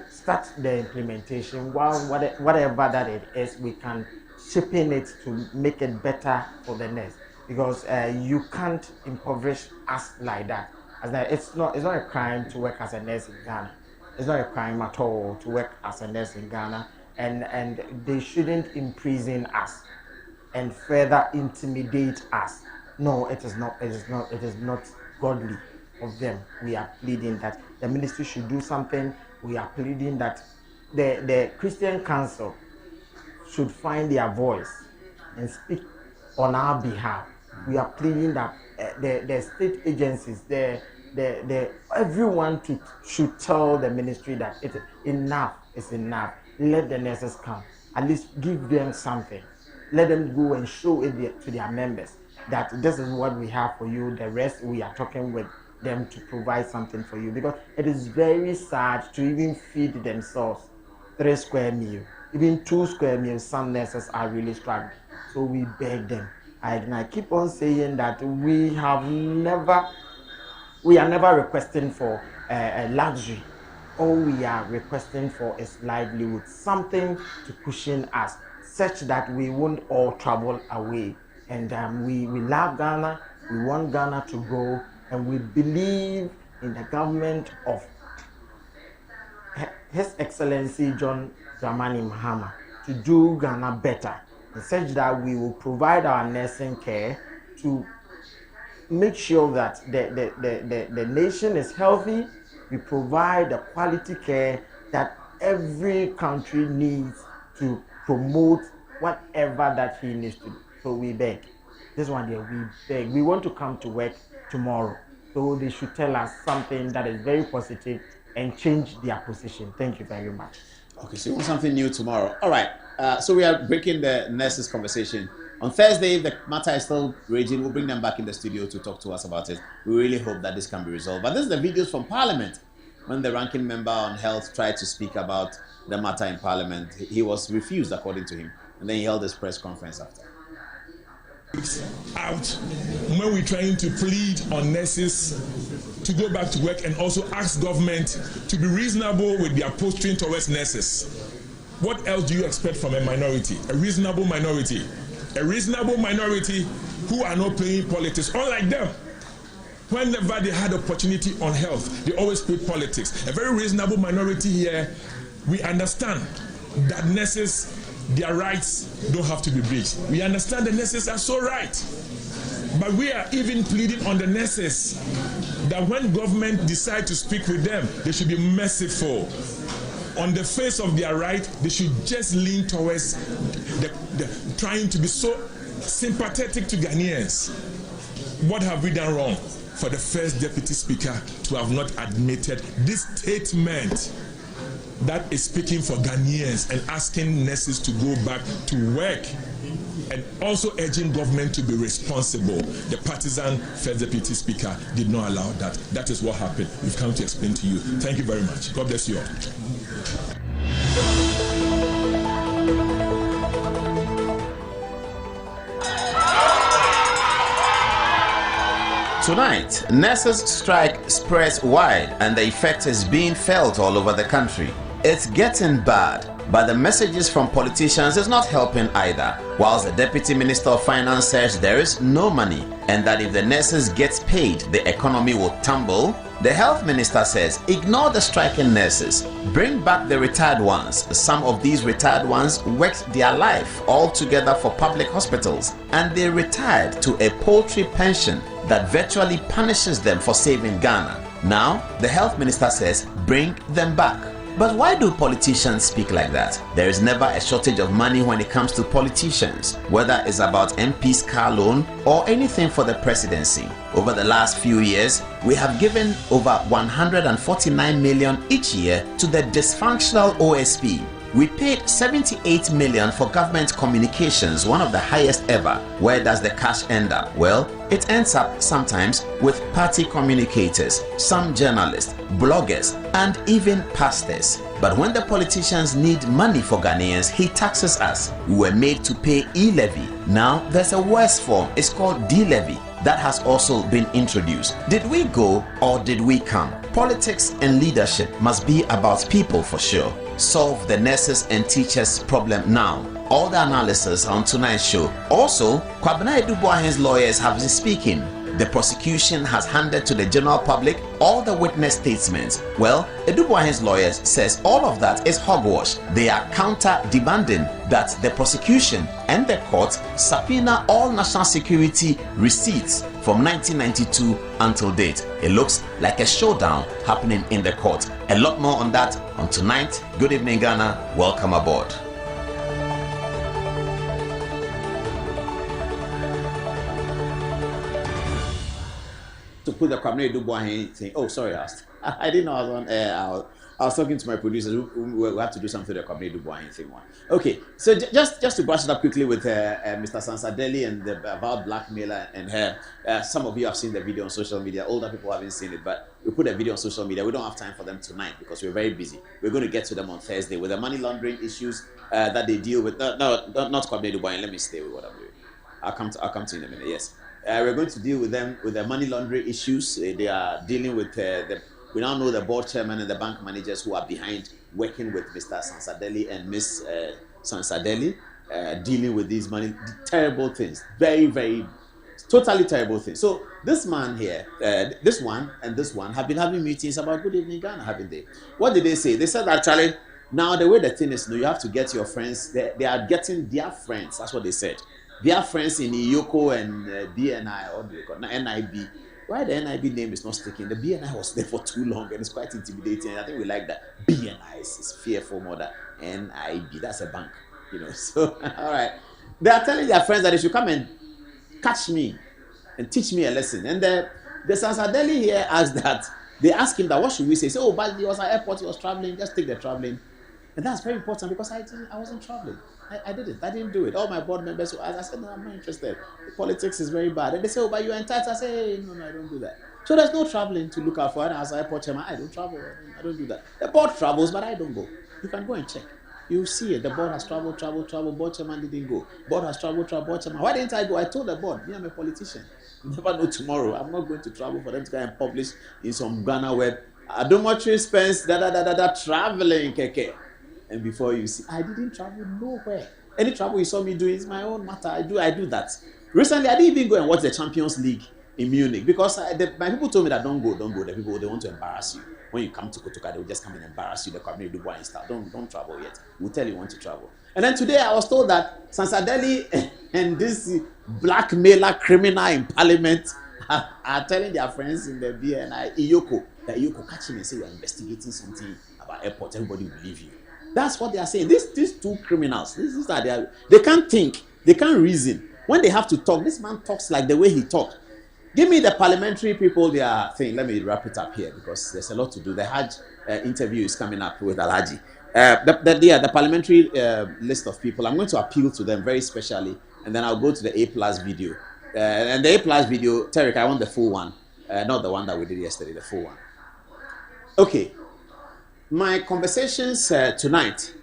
start the implementation, while whatever that it is, we can chip in it to make it better for the nurse. Because you can't impoverish us like that. It's not a crime to work as a nurse in Ghana. It's not a crime at all to work as a nurse in Ghana, and they shouldn't imprison us and further intimidate us. No, it is not. It is not godly of them. We are pleading that the ministry should do something. We are pleading that the Christian Council should find their voice and speak on our behalf. We are pleading that the state agencies, everyone should tell the ministry that enough is enough. Let the nurses come. At least give them something. Let them go and show it to their members that this is what we have for you. The rest we are talking with them to provide something for you, because it is very sad to even feed themselves 3 square meals, even 2 square meals. Some nurses are really struggling. So we beg them. And I keep on saying that we are never requesting for a luxury. All we are requesting for is livelihood, something to cushion us, such that we won't all travel away. And we love Ghana, we want Ghana to grow, and we believe in the government of His Excellency John Dramani Mahama to do Ghana better, such that we will provide our nursing care to make sure that the nation is healthy. We provide the quality care that every country needs to promote whatever that he needs to do. So we beg. This one here, we beg. We want to come to work tomorrow. So they should tell us something that is very positive and change their position. Thank you very much. Okay, so you want something new tomorrow. All right. So we are breaking the nurses conversation. On Thursday, if the matter is still raging, we'll bring them back in the studio to talk to us about it. We really hope that this can be resolved. But this is the videos from Parliament when the ranking member on health tried to speak about the matter in Parliament. He was refused, according to him, and then he held his press conference after. Out when we're trying to plead on nurses to go back to work and also ask government to be reasonable with their posturing towards nurses. What else do you expect from a minority? A reasonable minority. A reasonable minority who are not playing politics. Unlike them, whenever they had opportunity on health, they always play politics. A very reasonable minority here, we understand that nurses, their rights don't have to be breached. We understand the nurses are so right. But we are even pleading on the nurses that when government decide to speak with them, they should be merciful. On the face of their right, they should just lean towards the trying to be so sympathetic to Ghanaians. What have we done wrong for the first deputy speaker to have not admitted this statement that is speaking for Ghanaians and asking nurses to go back to work and also urging government to be responsible? The partisan first deputy speaker did not allow that. That is what happened. We've come to explain to you. Thank you very much. God bless you all. Tonight, nurses' strike spreads wide and the effect is being felt all over the country. It's getting bad, but the messages from politicians is not helping either. Whilst the Deputy Minister of Finance says there is no money and that if the nurses get paid, the economy will tumble, the Health Minister says ignore the striking nurses, bring back the retired ones. Some of these retired ones worked their life all together for public hospitals and they retired to a paltry pension that virtually punishes them for saving Ghana. Now, the Health Minister says bring them back. But why do politicians speak like that? There is never a shortage of money when it comes to politicians, whether it's about MP's car loan or anything for the presidency. Over the last few years, we have given over 149 million each year to the dysfunctional OSP. We paid 78 million for government communications, one of the highest ever. Where does the cash end up? Well, it ends up sometimes with party communicators, some journalists, bloggers, and even pastors. But when the politicians need money for Ghanaians, he taxes us. We were made to pay e-levy. Now there's a worse form. It's called D-levy. That has also been introduced. Did we go or did we come? Politics and leadership must be about people for sure. Solve the nurses and teachers problem now. All the analysis on tonight's show. Also, Kwabena Edubuahen's lawyers have been speaking. The prosecution has handed to the general public all the witness statements. Well, Edubuahen's lawyers says all of that is hogwash. They are counter-demanding that the prosecution and the court subpoena all national security receipts from 1992 until date. It looks like a showdown happening in the court. A lot more on that on tonight. Good evening, Ghana. Welcome aboard. To put the Kwabena Edubuahen thing. Oh, sorry, I didn't know I was on air. I was talking to my producers. We have to do something to the Kwabena Edubuahen thing. Okay, so just to brush it up quickly with Mr. Daly and the avowed blackmailer and her. Some of you have seen the video on social media. Older people haven't seen it, but we put a video on social media. We don't have time for them tonight because we're very busy. We're going to get to them on Thursday with the money laundering issues that they deal with. No, not Kwabena Edubuahen. Let me stay with what I'm doing. I'll come to you in a minute. Yes. We're going to deal with them with the money laundering issues. They are dealing with we now know the board chairman and the bank managers who are behind working with Mr. Sansadeli and Miss Sansadeli, dealing with these terrible things. Very, very, totally terrible things. So this man here, this one and this one have been having meetings about Good Evening Ghana, haven't they? What did they say? They said actually, now the way the thing is, you have to get your friends. They are getting their friends. That's what they said. Their friends in Iyoko and BNI, or they call NIB. Why the NIB name is not sticking? The BNI was there for too long and it's quite intimidating. And I think we like that. BNI is fearful more than NIB. That's a bank, you know. So, all right. They are telling their friends that they should come and catch me and teach me a lesson. And the Sansadeli here asked that. They asked him that, what should we say? He said, oh, but he was at airport, he was traveling. Just take the traveling. And that's very important because I wasn't traveling. I didn't. I didn't do it. All my board members, I said, no, I'm not interested. Politics is very bad. And they say, oh, but you're entitled. I say, hey, no, I don't do that. So there's no traveling to look out for. And as an airport chairman, I don't travel. I don't do that. The board travels, but I don't go. You can go and check. You see it. The board has traveled. Board chairman didn't go. Board has traveled. Board chairman. Why didn't I go? I told the board, me, I'm a politician. You never know tomorrow. I'm not going to travel for them to go and publish in some Ghana web. Adom Okyere spends traveling, keke. And before you see, I didn't travel nowhere. Any travel you saw me do is my own matter. I do that. Recently, I didn't even go and watch the Champions League in Munich because my people told me that don't go. The people, they want to embarrass you. When you come to Kotoka, they will just come and embarrass you. The Kwabena Edubuahen style. Don't travel yet. We'll tell you when to travel. And then today, I was told that Sansadeli and this blackmailer criminal in parliament are telling their friends in the BNI, Iyoko, that Iyoko catch him and say you're investigating something about airport. Everybody will believe you. That's what they are saying. These two criminals, they can't think, they can't reason. When they have to talk, this man talks like the way he talked. Give me the parliamentary people, their thing. Let me wrap it up here because there's a lot to do. The Hajj interview is coming up with Alhaji. The parliamentary list of people, I'm going to appeal to them very specially, and then I'll go to the A+ video. And the A+ video, Tarek, I want the full one, not the one that we did yesterday, the full one. Okay. My conversations tonight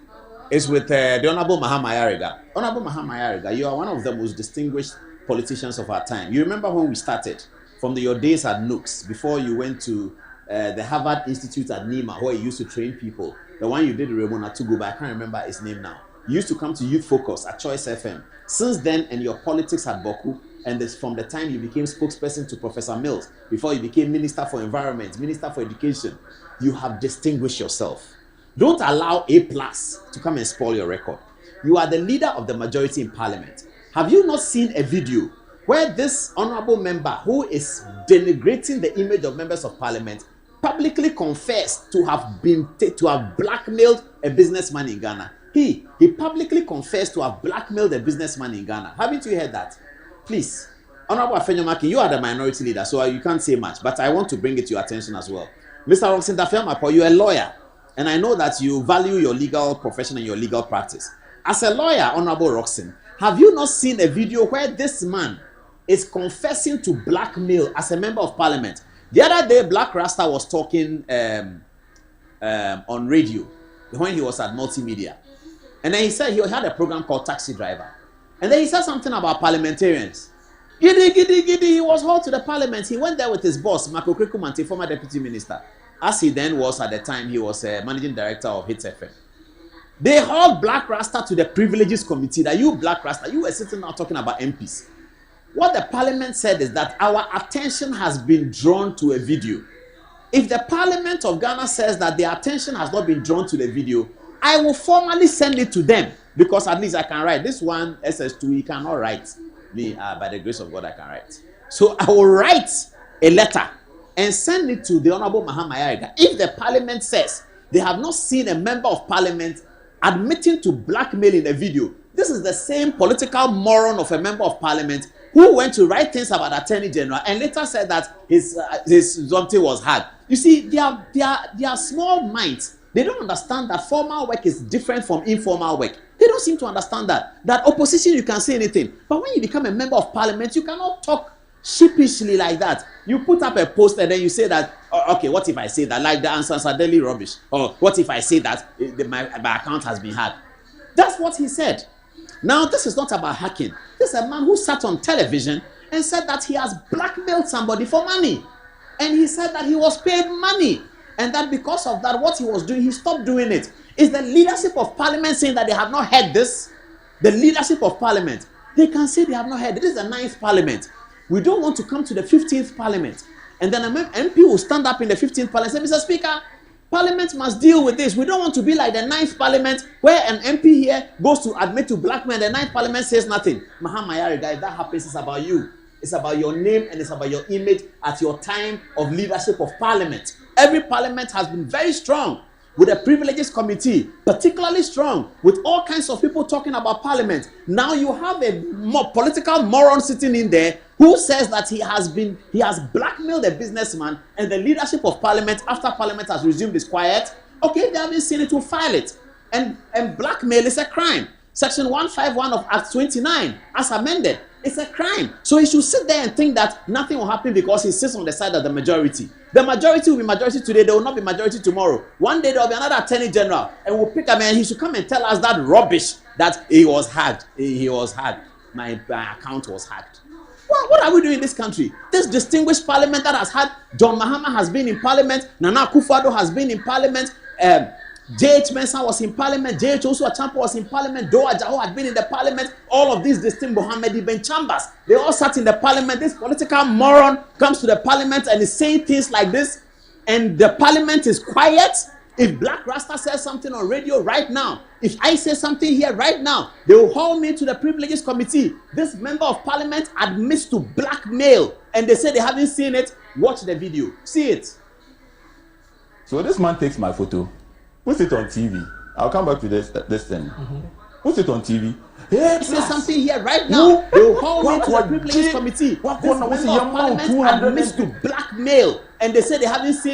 is with the Honorable Mahama Ayariga. Honorable Mahama Ayariga, you are one of the most distinguished politicians of our time. You remember when we started from your days at Nooks, before you went to the Harvard Institute at Nima, where you used to train people. The one you did in Ramona Tugu, but I can't remember his name now. You used to come to Youth Focus at Choice FM. Since then, and your politics at Boku, and this from the time you became spokesperson to Professor Mills, before you became Minister for Environment, Minister for Education, you have distinguished yourself. Don't allow A+ to come and spoil your record. You are the leader of the majority in Parliament. Have you not seen a video where this honorable member, who is denigrating the image of members of Parliament, publicly confessed to have blackmailed a businessman in Ghana? He publicly confessed to have blackmailed a businessman in Ghana. Haven't you heard that? Please, Honorable Afenyomaki, you are the minority leader, so you can't say much, but I want to bring it to your attention as well. Mr. Roxin Dafiamapo, you're a lawyer, and I know that you value your legal profession and your legal practice. As a lawyer, Honorable Roxin, have you not seen a video where this man is confessing to blackmail as a member of Parliament? The other day, Black Rasta was talking on radio when he was at Multimedia. And then he said he had a program called Taxi Driver. And then he said something about parliamentarians. He was hauled to the parliament. He went there with his boss, Marco Krekumante, former deputy minister. As he then was at the time, he was managing director of Hits FM. They hauled Black Rasta to the privileges committee. That you, Black Rasta, you were sitting now talking about MPs. What the parliament said is that our attention has been drawn to a video. If the Parliament of Ghana says that their attention has not been drawn to the video, I will formally send it to them, because at least I can write. This one, SS2, he cannot write. Me, by the grace of God, I can write. So I will write a letter and send it to the Honorable Mahama Yariga. If the Parliament says they have not seen a member of Parliament admitting to blackmail in a video, this is the same political moron of a member of Parliament who went to write things about Attorney General and later said that his something was hard. You see, they are small minds. They don't understand that formal work is different from informal work. They don't seem to understand that opposition, you can say anything. But when you become a member of Parliament, you cannot talk sheepishly like that. You put up a post and then you say that, oh, okay, what if I say that? Like the answers are daily rubbish. Or what if I say that my account has been hacked? That's what he said. Now, this is not about hacking. This is a man who sat on television and said that he has blackmailed somebody for money. And he said that he was paid money. And that because of that, what he was doing, he stopped doing it. Is the leadership of Parliament saying that they have not heard this? The leadership of Parliament, they can say they have not heard. This is the 9th Parliament. We don't want to come to the 15th Parliament. And then an MP will stand up in the 15th Parliament and say, Mr. Speaker, Parliament must deal with this. We don't want to be like the 9th Parliament where an MP here goes to admit to blackmail and the 9th Parliament says nothing. Mahama Yariga, if that happens, it's about you. It's about your name and it's about your image at your time of leadership of Parliament. Every Parliament has been very strong with a privileges committee, particularly strong with all kinds of people talking about Parliament. Now you have a political moron sitting in there who says that he has blackmailed a businessman, and the leadership of Parliament, after Parliament has resumed, is quiet. Okay, if they haven't seen it, will file it. And blackmail is a crime. Section 151 of Act 29, as amended, it's a crime. So he should sit there and think that nothing will happen because he sits on the side of the majority. The majority will be majority today, they will not be majority tomorrow. One day there will be another Attorney General, and we'll pick a man, he should come and tell us that rubbish that he was hacked. He was hacked. My account was hacked. What are we doing in this country? This distinguished Parliament that has had John Mahama has been in Parliament, Nana Akufo-Addo has been in Parliament, J.H. Mensah was in Parliament, J.H. also Achampo was in Parliament, Doa Jaho had been in the Parliament, all of these distinct Mohammed Ibn Chambers, they all sat in the Parliament. This political moron comes to the Parliament and is saying things like this, and the Parliament is quiet. If Black Rasta says something on radio right now, if I say something here right now, they will haul me to the privileges committee. This member of Parliament admits to blackmail, and they say they haven't seen it. Watch the video. See it. So this man takes my photo, puts it on TV. I'll come back to this thing. Puts it on TV. Hey, say something here right now. They will haul me to the privileges committee. This member of Parliament admits to blackmail, and they say they haven't seen it.